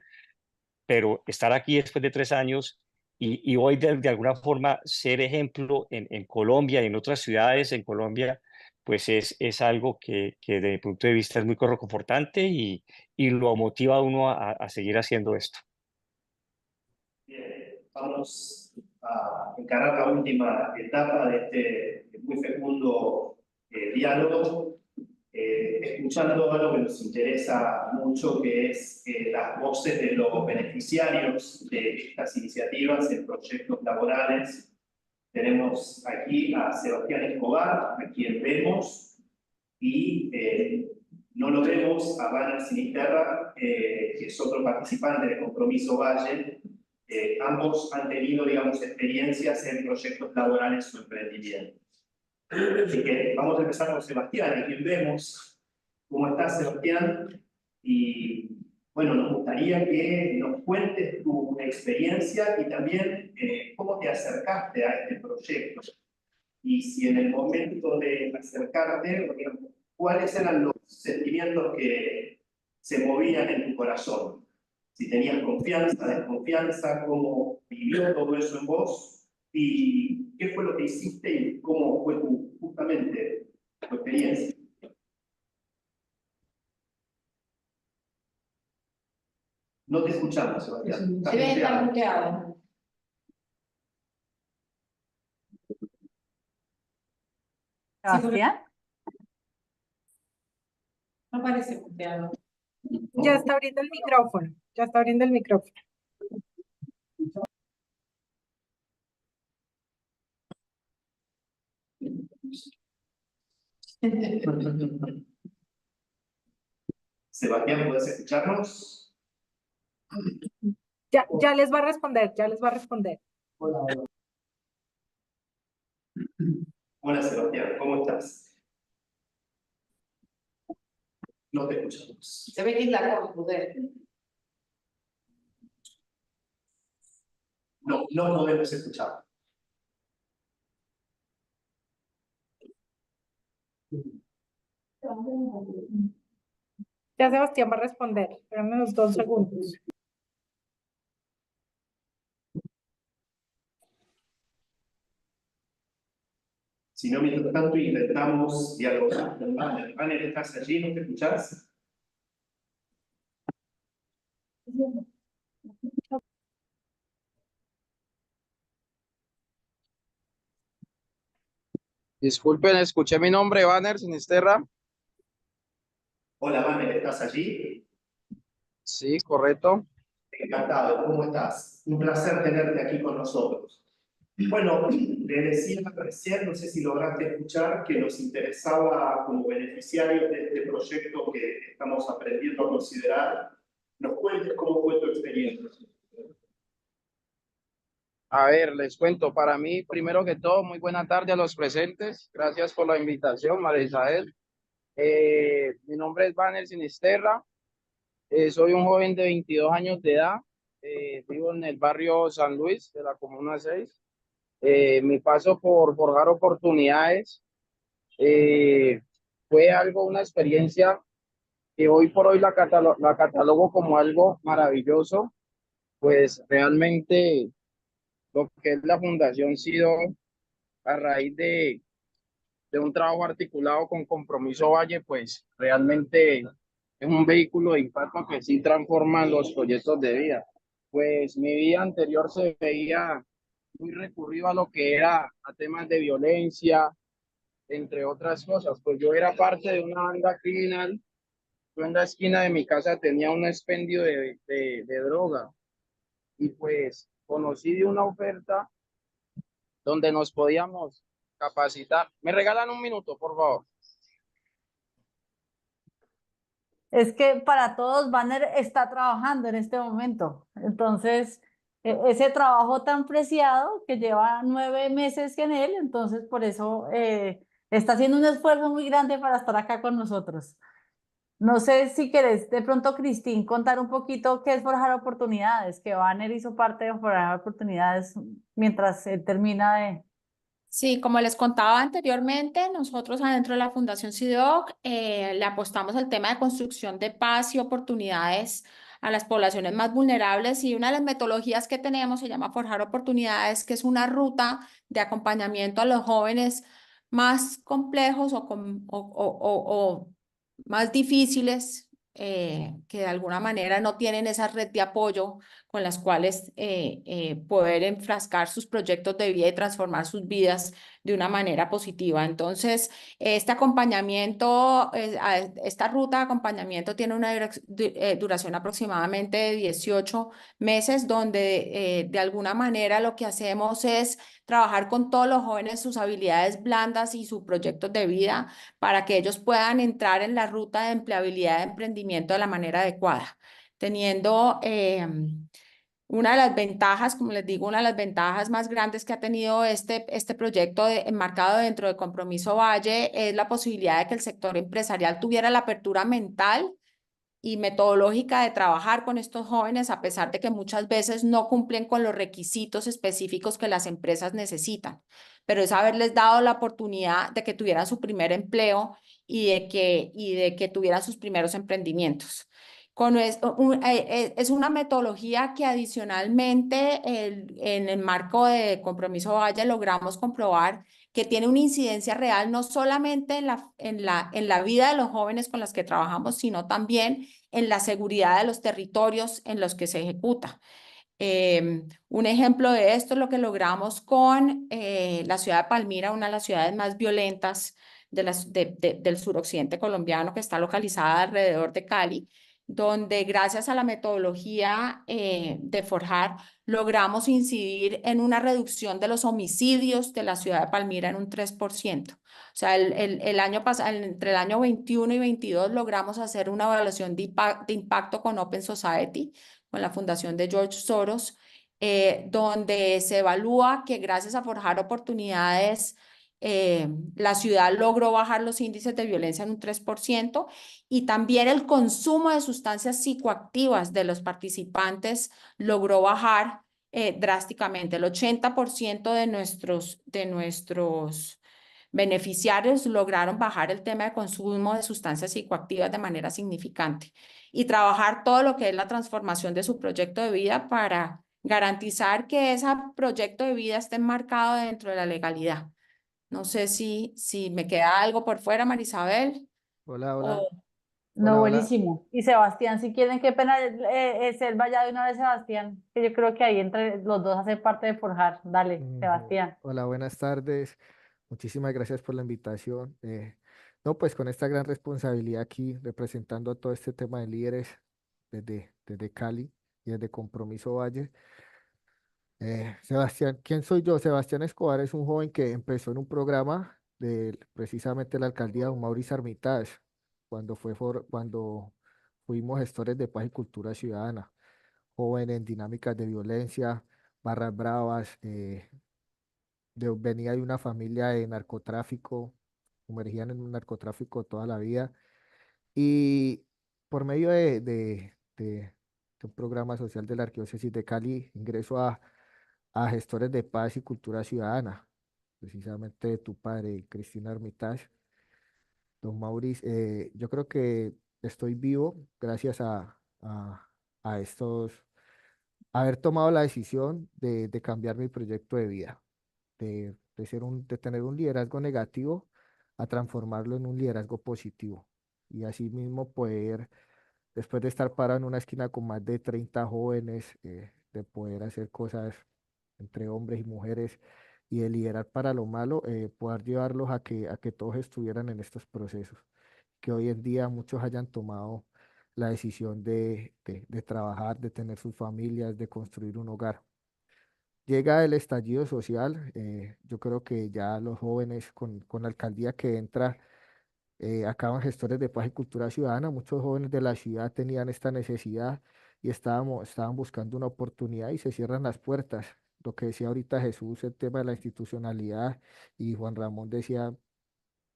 pero estar aquí después de 3 años y hoy de alguna forma ser ejemplo en Colombia y en otras ciudades en Colombia, pues es algo que desde mi punto de vista es muy reconfortante y lo motiva a uno a seguir haciendo esto. Bien, vamos a encarar la última etapa de este muy fecundo diálogo, escuchando algo que nos interesa mucho, que es las voces de los beneficiarios de estas iniciativas en proyectos laborales. Tenemos aquí a Sebastián Escobar, a quien vemos, y no lo vemos a Banner Sinisterra, que es otro participante de Compromiso Valle. Ambos han tenido, digamos, experiencias en proyectos laborales o emprendimientos. Así que vamos a empezar con Sebastián, a quien vemos. ¿Cómo estás, Sebastián? Y bueno, nos gustaría que nos cuentes tu experiencia y también cómo te acercaste a este proyecto. Y si en el momento de acercarte, ¿cuáles eran los sentimientos que se movían en tu corazón? Si tenías confianza, desconfianza, cómo vivió todo eso en vos y qué fue lo que hiciste y cómo fue justamente tu experiencia. No te escuchamos, Sebastián. Se ve estar muteado. Sebastián. No parece muteado. Ya está abriendo el micrófono, ya está abriendo el micrófono. Sebastián, ¿puedes escucharnos? Ya les va a responder, ya les va a responder. Hola, Sebastián, ¿cómo estás? No te escuchamos. Se ve que es la compu de él. No podemos escuchar. Ya Sebastián va a responder, espérame unos 2 segundos. Si no, mientras tanto intentamos dialogar. Banner, ¿estás allí? ¿No te escuchás? Disculpen, escuché mi nombre, Banner Sinisterra. Hola, Banner, ¿estás allí? Sí, correcto. Encantado, ¿cómo estás? Un placer tenerte aquí con nosotros. Bueno, le decía recién, no sé si lograste escuchar, que nos interesaba como beneficiarios de este proyecto que estamos aprendiendo a considerar, nos cuentes cómo fue tu experiencia. A ver, les cuento, para mí, primero que todo, muy buena tarde a los presentes. Gracias por la invitación, María Isabel. Mi nombre es Banner Sinisterra. Soy un joven de 22 años de edad. Vivo en el barrio San Luis de la Comuna 6. Mi paso por Forjar Oportunidades fue una experiencia que hoy por hoy la catalogo como algo maravilloso, pues realmente lo que es la Fundación SIDO a raíz de un trabajo articulado con Compromiso Valle, pues realmente es un vehículo de impacto que sí transforma los proyectos de vida. Pues mi vida anterior se veía muy recurrido a lo que era a temas de violencia, entre otras cosas. Pues yo era parte de una banda criminal. Yo en la esquina de mi casa tenía un expendio de droga y pues conocí de una oferta donde nos podíamos capacitar. ¿Me regalan un minuto, por favor? Es que para todos Banner está trabajando en este momento. Entonces, ese trabajo tan preciado que lleva 9 meses en él, entonces por eso está haciendo un esfuerzo muy grande para estar acá con nosotros. No sé si querés de pronto, Cristín, contar un poquito qué es Forjar Oportunidades, que Banner hizo parte de Forjar Oportunidades mientras él termina de... Sí, como les contaba anteriormente, nosotros adentro de la Fundación CIDOC le apostamos al tema de construcción de paz y oportunidades a las poblaciones más vulnerables y una de las metodologías que tenemos se llama Forjar Oportunidades, que es una ruta de acompañamiento a los jóvenes más complejos o más difíciles, que de alguna manera no tienen esa red de apoyo con las cuales poder enfrascar sus proyectos de vida y transformar sus vidas de una manera positiva. Entonces, este acompañamiento, esta ruta de acompañamiento tiene una duración aproximadamente de 18 meses, donde de alguna manera lo que hacemos es trabajar con todos los jóvenes sus habilidades blandas y sus proyectos de vida para que ellos puedan entrar en la ruta de empleabilidad de emprendimiento de la manera adecuada, teniendo una de las ventajas, como les digo, una de las ventajas más grandes que ha tenido este proyecto enmarcado dentro de Compromiso Valle es la posibilidad de que el sector empresarial tuviera la apertura mental y metodológica de trabajar con estos jóvenes, a pesar de que muchas veces no cumplen con los requisitos específicos que las empresas necesitan. Pero es haberles dado la oportunidad de que tuvieran su primer empleo y de que tuvieran sus primeros emprendimientos. Es una metodología que adicionalmente en el marco de Compromiso Valle logramos comprobar que tiene una incidencia real no solamente en la vida de los jóvenes con los que trabajamos, sino también en la seguridad de los territorios en los que se ejecuta. Un ejemplo de esto es lo que logramos con la ciudad de Palmira, una de las ciudades más violentas del suroccidente colombiano, que está localizada alrededor de Cali, donde gracias a la metodología de Forjar logramos incidir en una reducción de los homicidios de la ciudad de Palmira en un 3%. O sea, el año pasado, entre el año 21 y 22 logramos hacer una evaluación de impacto con Open Society, con la Fundación de George Soros, donde se evalúa que gracias a Forjar Oportunidades, la ciudad logró bajar los índices de violencia en un 3% y también el consumo de sustancias psicoactivas de los participantes logró bajar drásticamente. El 80% de nuestros beneficiarios lograron bajar el tema de consumo de sustancias psicoactivas de manera significante y trabajar todo lo que es la transformación de su proyecto de vida para garantizar que ese proyecto de vida esté enmarcado dentro de la legalidad. No sé si me queda algo por fuera, Marisabel. Hola, hola. No, Hola, hola. buenísimo. Y Sebastián, si quieren, qué pena es él vaya de una vez, Sebastián, que yo creo que ahí entre los dos hace parte de Forjar. Dale, Sebastián. Hola, buenas tardes. Muchísimas gracias por la invitación. No, pues con esta gran responsabilidad aquí representando a todo este tema de líderes desde Cali y desde Compromiso Valle. Sebastián, ¿quién soy yo? Sebastián Escobar es un joven que empezó en un programa de precisamente la alcaldía de don Mauricio Armitage, cuando fuimos gestores de paz y cultura ciudadana, joven en dinámicas de violencia, barras bravas, venía de una familia de narcotráfico, sumergían en un narcotráfico toda la vida, y por medio de un programa social de la Arquidiócesis de Cali, ingreso a gestores de paz y cultura ciudadana, precisamente de tu padre, Cristina Armitage. Don Mauricio, yo creo que estoy vivo gracias a estos, haber tomado la decisión de cambiar mi proyecto de vida, de tener un liderazgo negativo a transformarlo en un liderazgo positivo. Y así mismo poder, después de estar parado en una esquina con más de 30 jóvenes, de poder hacer cosas entre hombres y mujeres y de liderar para lo malo, poder llevarlos a que todos estuvieran en estos procesos. Que hoy en día muchos hayan tomado la decisión de trabajar, de tener sus familias, de construir un hogar. Llega el estallido social, yo creo que ya los jóvenes con la alcaldía que entra, acaban gestores de paz y cultura ciudadana, muchos jóvenes de la ciudad tenían esta necesidad y estaban buscando una oportunidad y se cierran las puertas. Lo que decía ahorita Jesús, el tema de la institucionalidad, y Juan Ramón decía,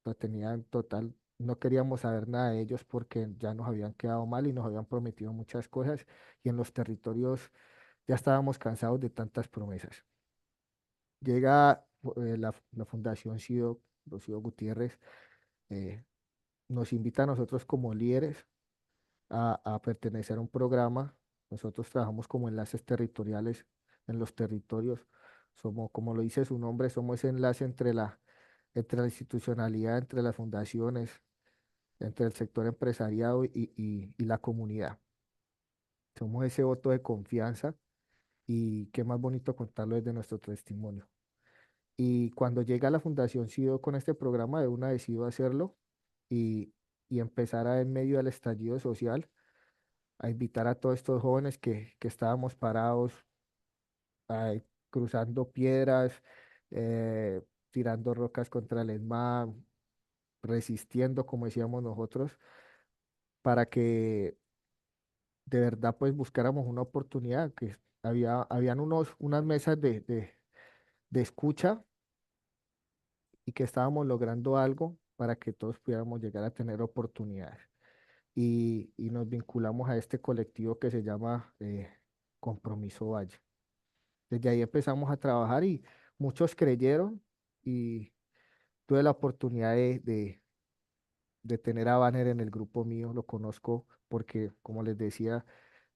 lo tenían total, no queríamos saber nada de ellos porque ya nos habían quedado mal y nos habían prometido muchas cosas y en los territorios ya estábamos cansados de tantas promesas. Llega la Fundación Cido, Rocío Gutiérrez, eh, nos invita a nosotros como líderes a pertenecer a un programa. Nosotros trabajamos como enlaces territoriales en los territorios. Somos, como lo dice su nombre, somos ese enlace entre la institucionalidad, entre las fundaciones, entre el sector empresariado y la comunidad. Somos ese voto de confianza y qué más bonito contarlo desde nuestro testimonio. Y cuando llega la Fundación SIDO con este programa, de una decido hacerlo y, y empezar en medio del estallido social a invitar a todos estos jóvenes que estábamos parados, cruzando piedras, eh, tirando rocas contra el ESMAD, resistiendo, como decíamos nosotros, para que de verdad pues buscáramos una oportunidad, que habían unas mesas de escucha y que estábamos logrando algo para que todos pudiéramos llegar a tener oportunidades. Y nos vinculamos a este colectivo que se llama Compromiso Valle. Desde ahí empezamos a trabajar y muchos creyeron y tuve la oportunidad de tener a Banner en el grupo mío, lo conozco porque, como les decía,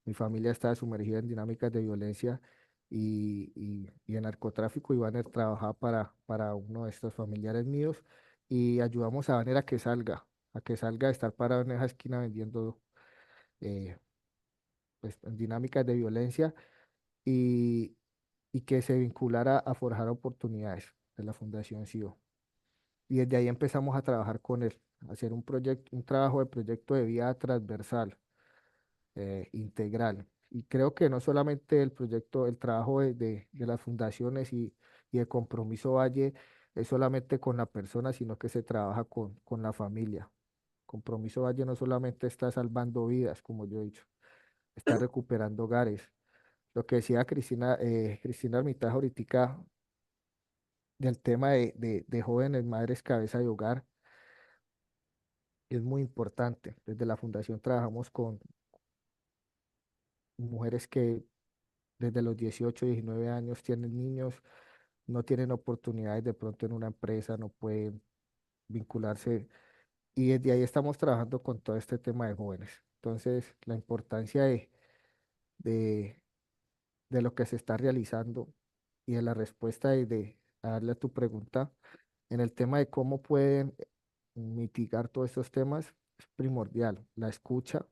mi familia estaba sumergida en dinámicas de violencia y de narcotráfico y Banner trabajaba para uno de estos familiares míos y ayudamos a Banner a que salga de estar parado en esa esquina vendiendo eh, pues, en dinámicas de violencia y, y que se vinculara a forjar oportunidades de la Fundación CIO. Y desde ahí empezamos a trabajar con él, a hacer un proyecto, un trabajo de proyecto de vida transversal, integral. Y creo que no solamente el proyecto, el trabajo de las fundaciones y el Compromiso Valle es solamente con la persona, sino que se trabaja con la familia. Compromiso Valle no solamente está salvando vidas, como yo he dicho, está recuperando hogares. Lo que decía Cristina Armitage ahorita del tema de jóvenes madres cabeza de hogar es muy importante. Desde la fundación trabajamos con mujeres que desde los 18, 19 años tienen niños, no tienen oportunidades de pronto en una empresa, no pueden vincularse y desde ahí estamos trabajando con todo este tema de jóvenes. Entonces, la importancia de, de lo que se está realizando y de la respuesta a darle a tu pregunta en el tema de cómo pueden mitigar todos estos temas es primordial. La escucha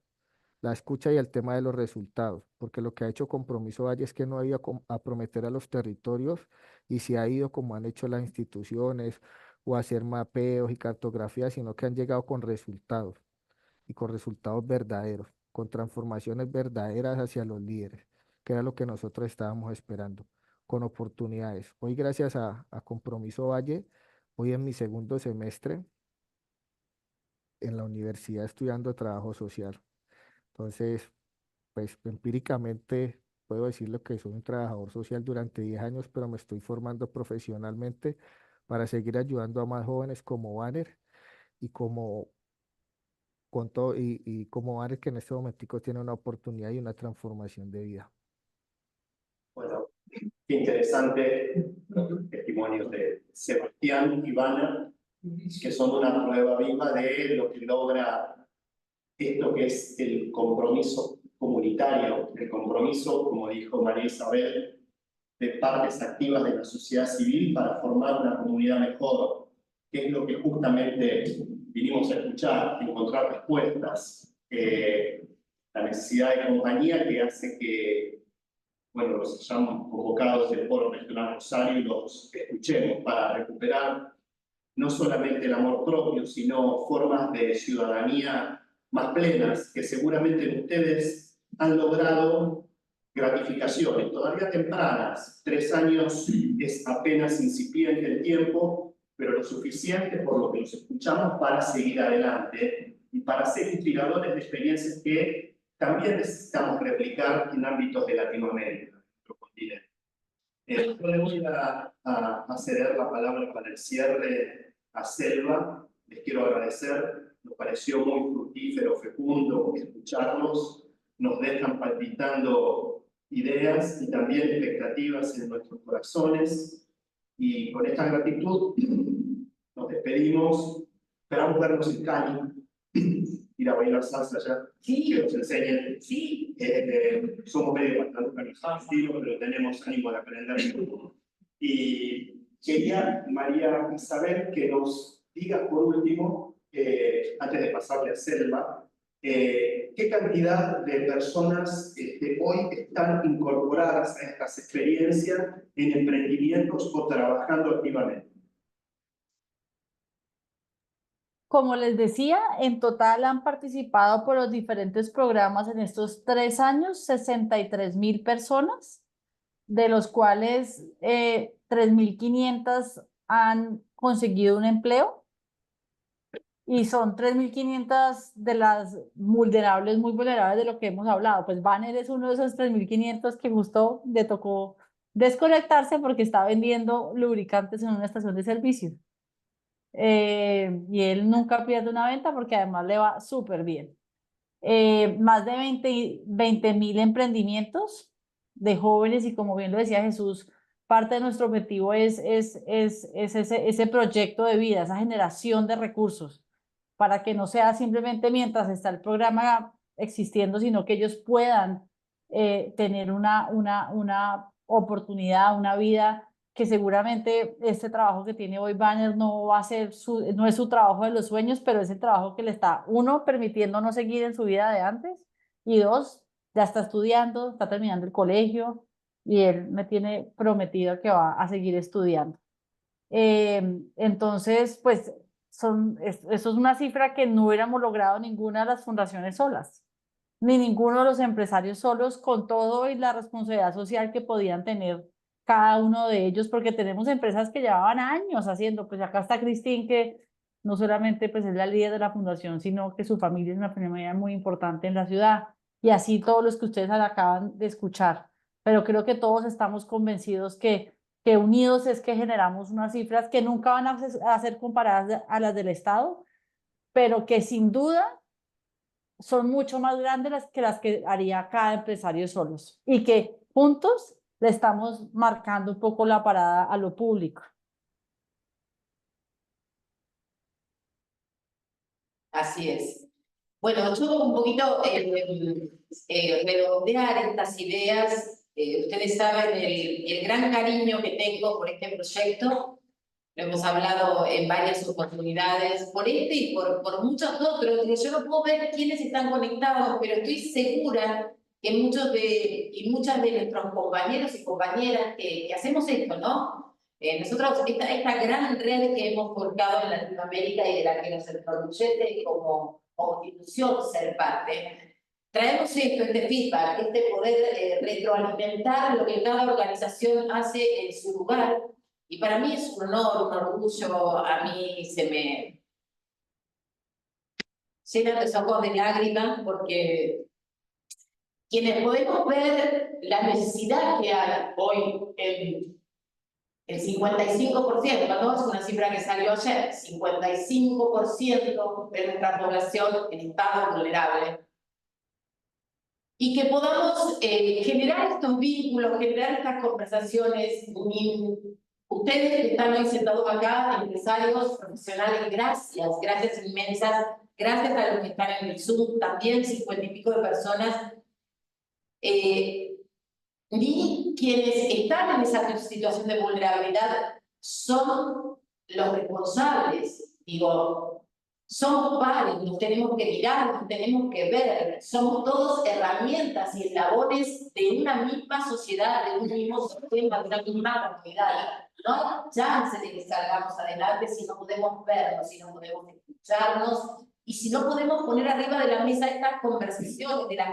y el tema de los resultados, porque lo que ha hecho Compromiso Valle es que no ha ido a prometer a los territorios y se ha ido como han hecho las instituciones o a hacer mapeos y cartografías, sino que han llegado con resultados y con resultados verdaderos, con transformaciones verdaderas hacia los líderes, que era lo que nosotros estábamos esperando, con oportunidades. Hoy, gracias a Compromiso Valle, hoy en mi segundo semestre en la universidad estudiando trabajo social. Entonces, pues empíricamente puedo decirlo que soy un trabajador social durante 10 años, pero me estoy formando profesionalmente para seguir ayudando a más jóvenes como Banner y y como Banner que en este momentico tiene una oportunidad y una transformación de vida. Bueno, Qué interesante los testimonios de Sebastián y Ivana, que son una prueba viva de lo que logra esto que es el compromiso comunitario, el compromiso, como dijo María Isabel, de partes activas de la sociedad civil para formar una comunidad mejor, que es lo que justamente vinimos a escuchar, encontrar respuestas, la necesidad de compañía que hace que, bueno, los hayamos convocados del Foro Regional Rosario y los escuchemos para recuperar no solamente el amor propio, sino formas de ciudadanía más plenas, que seguramente ustedes han logrado gratificaciones, todavía tempranas. 3 años es apenas incipiente el tiempo, pero lo suficiente por lo que los escuchamos para seguir adelante y para ser inspiradores de experiencias que también necesitamos replicar en ámbitos de Latinoamérica, nuestro continente. Yo le voy a ceder la palabra para el cierre a Selva. Les quiero agradecer, nos pareció muy fructífero, fecundo escucharlos, nos dejan palpitando ideas y también expectativas en nuestros corazones, y con esta gratitud nos despedimos. Esperamos vernos en Cali, ir a bailar salsa allá, que nos enseñen. Sí. Somos medio bastante organizados, pero tenemos ánimo de aprender. Y quería, María Isabel, que nos diga por último, antes de pasarle a Selva, qué cantidad de personas hoy están incorporadas a estas experiencias en emprendimientos o trabajando activamente. Como les decía, en total han participado por los diferentes programas en estos 3 años 63.000 personas, de los cuales 3.500 han conseguido un empleo, y son 3.500 de las vulnerables, muy vulnerables de lo que hemos hablado. Pues Banner es uno de esos 3.500 que justo le tocó desconectarse porque está vendiendo lubricantes en una estación de servicio. Y él nunca pierde una venta porque además le va súper bien. Más de 20.000 emprendimientos de jóvenes, y como bien lo decía Jesús, parte de nuestro objetivo es ese proyecto de vida, esa generación de recursos, para que no sea simplemente mientras está el programa existiendo, sino que ellos puedan tener una oportunidad, una vida, que seguramente este trabajo que tiene hoy Banner no va a ser no es su trabajo de los sueños, pero es el trabajo que le está, uno, permitiendo no seguir en su vida de antes, y dos, ya está estudiando, está terminando el colegio, y él me tiene prometido que va a seguir estudiando. Entonces, pues, eso es una cifra que no hubiéramos logrado ninguna de las fundaciones solas, ni ninguno de los empresarios solos, con todo y la responsabilidad social que podían tener cada uno de ellos, porque tenemos empresas que llevaban años haciendo. Pues acá está Cristín, que no solamente pues es la líder de la fundación, sino que su familia es una familia muy importante en la ciudad, y así todos los que ustedes acaban de escuchar. Pero creo que todos estamos convencidos que unidos es que generamos unas cifras que nunca van a ser comparadas a las del Estado, pero que sin duda son mucho más grandes las que haría cada empresario solos, y que juntos le estamos marcando un poco la parada a lo público. Así es. Bueno, yo un poquito redondear estas ideas. Ustedes saben el gran cariño que tengo por este proyecto. Lo hemos hablado en varias oportunidades, por este y por muchos otros. Yo no puedo ver quiénes están conectados, pero estoy segura que muchos y muchas de nuestros compañeros y compañeras que hacemos esto, ¿no? Nosotros, esta gran red que hemos forjado en Latinoamérica y de la que nos enorgullece como institución ser parte, traemos esto, este feedback, este poder retroalimentar lo que cada organización hace en su lugar. Y para mí es un honor, un orgullo. A mí se me llenan los ojos de lágrimas, porque quienes podemos ver la necesidad que hay hoy en el 55%, ¿no? Es una cifra que salió ayer, 55% de nuestra población en estado vulnerable. y que podamos generar estos vínculos, generar estas conversaciones. Ustedes que están hoy sentados acá, empresarios, profesionales, gracias, gracias inmensas, gracias a los que están en el Zoom, también 50 y pico de personas. Ni quienes están en esa situación de vulnerabilidad son los responsables, digo, somos pares, nos tenemos que mirar, nos tenemos que ver, somos todos herramientas y eslabones de una misma sociedad, de un mismo sistema, de una misma comunidad. No hay chance de que salgamos adelante si no podemos vernos, si no podemos escucharnos y si no podemos poner arriba de la mesa estas conversaciones a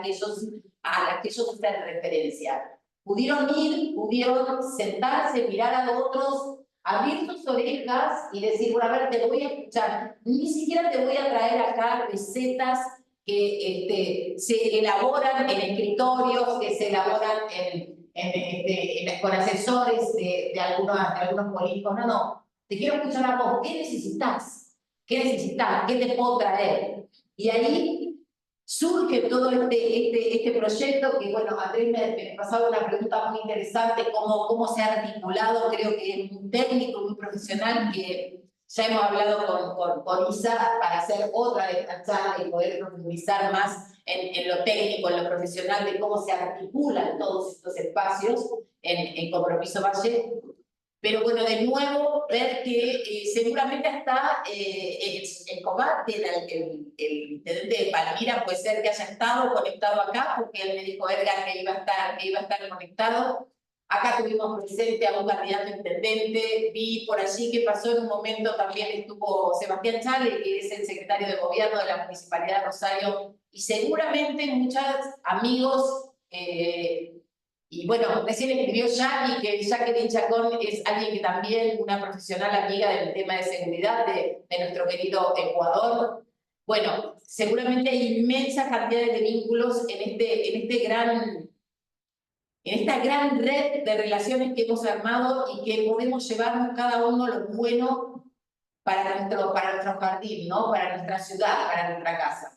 las que ellos hacen referencia. Pudieron ir, pudieron sentarse, mirar a otros, abrir tus orejas y decir, bueno, a ver, te voy a escuchar. Ni siquiera te voy a traer acá recetas que se elaboran en escritorios, que se elaboran con asesores de algunos políticos. No, no. Te quiero escuchar a vos. ¿Qué necesitas? ¿Qué necesitas? ¿Qué te puedo traer? Y ahí surge todo este proyecto que, bueno, Andrés me pasaba una pregunta muy interesante, cómo se ha articulado, creo que es muy técnico, muy profesional, que ya hemos hablado con Isa para hacer otra de esta charla y poder profundizar más en lo técnico, en lo profesional, de cómo se articulan todos estos espacios en Compromiso Valle. Pero bueno, de nuevo, ver que seguramente hasta el combate, el intendente de Palmira puede ser que haya estado conectado acá, porque él me dijo, Edgar, que iba a estar conectado. Acá tuvimos presente a un candidato a intendente, vi por allí que pasó en un momento, también estuvo Sebastián Chale, que es el secretario de gobierno de la Municipalidad de Rosario, y seguramente muchos amigos. Y bueno, recién escribió Jackie, que Jacqueline Chacón es alguien que también, una profesional amiga del tema de seguridad de nuestro querido Ecuador. Bueno, seguramente hay inmensas cantidades de vínculos en esta gran red de relaciones que hemos armado y que podemos llevarnos cada uno lo bueno para nuestro jardín, ¿no? Para nuestra ciudad, para nuestra casa.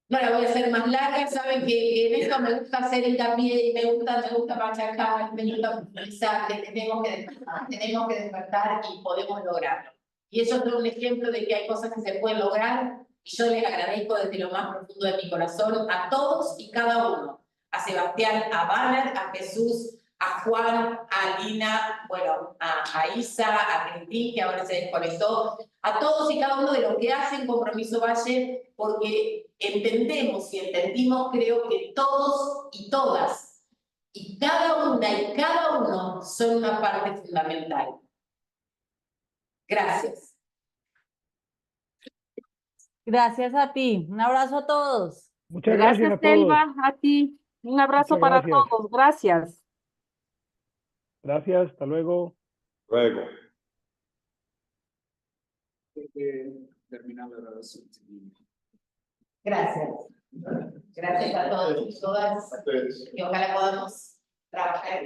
No la voy a hacer más larga, saben que en esto me gusta hacer hincapié y me gusta machacar, me gusta profundizar, tenemos que despertar y podemos lograrlo. Y eso es un ejemplo de que hay cosas que se pueden lograr y yo les agradezco desde lo más profundo de mi corazón a todos y cada uno, a Sebastián, a Banner, a Jesús, a Juan, a Lina, bueno, a Isa, a Cristín, que ahora se desconectó, a todos y cada uno de los que hacen Compromiso Valle, porque entendemos y entendimos, creo que todos y todas, y cada una y cada uno son una parte fundamental. Gracias. Gracias a ti. Un abrazo a todos. Muchas gracias a todos. Selva, a ti. Un abrazo para todos. Gracias. Gracias, hasta luego. Luego. Terminando la grabación. Gracias. Gracias a todos y todas. Y ojalá podamos trabajar.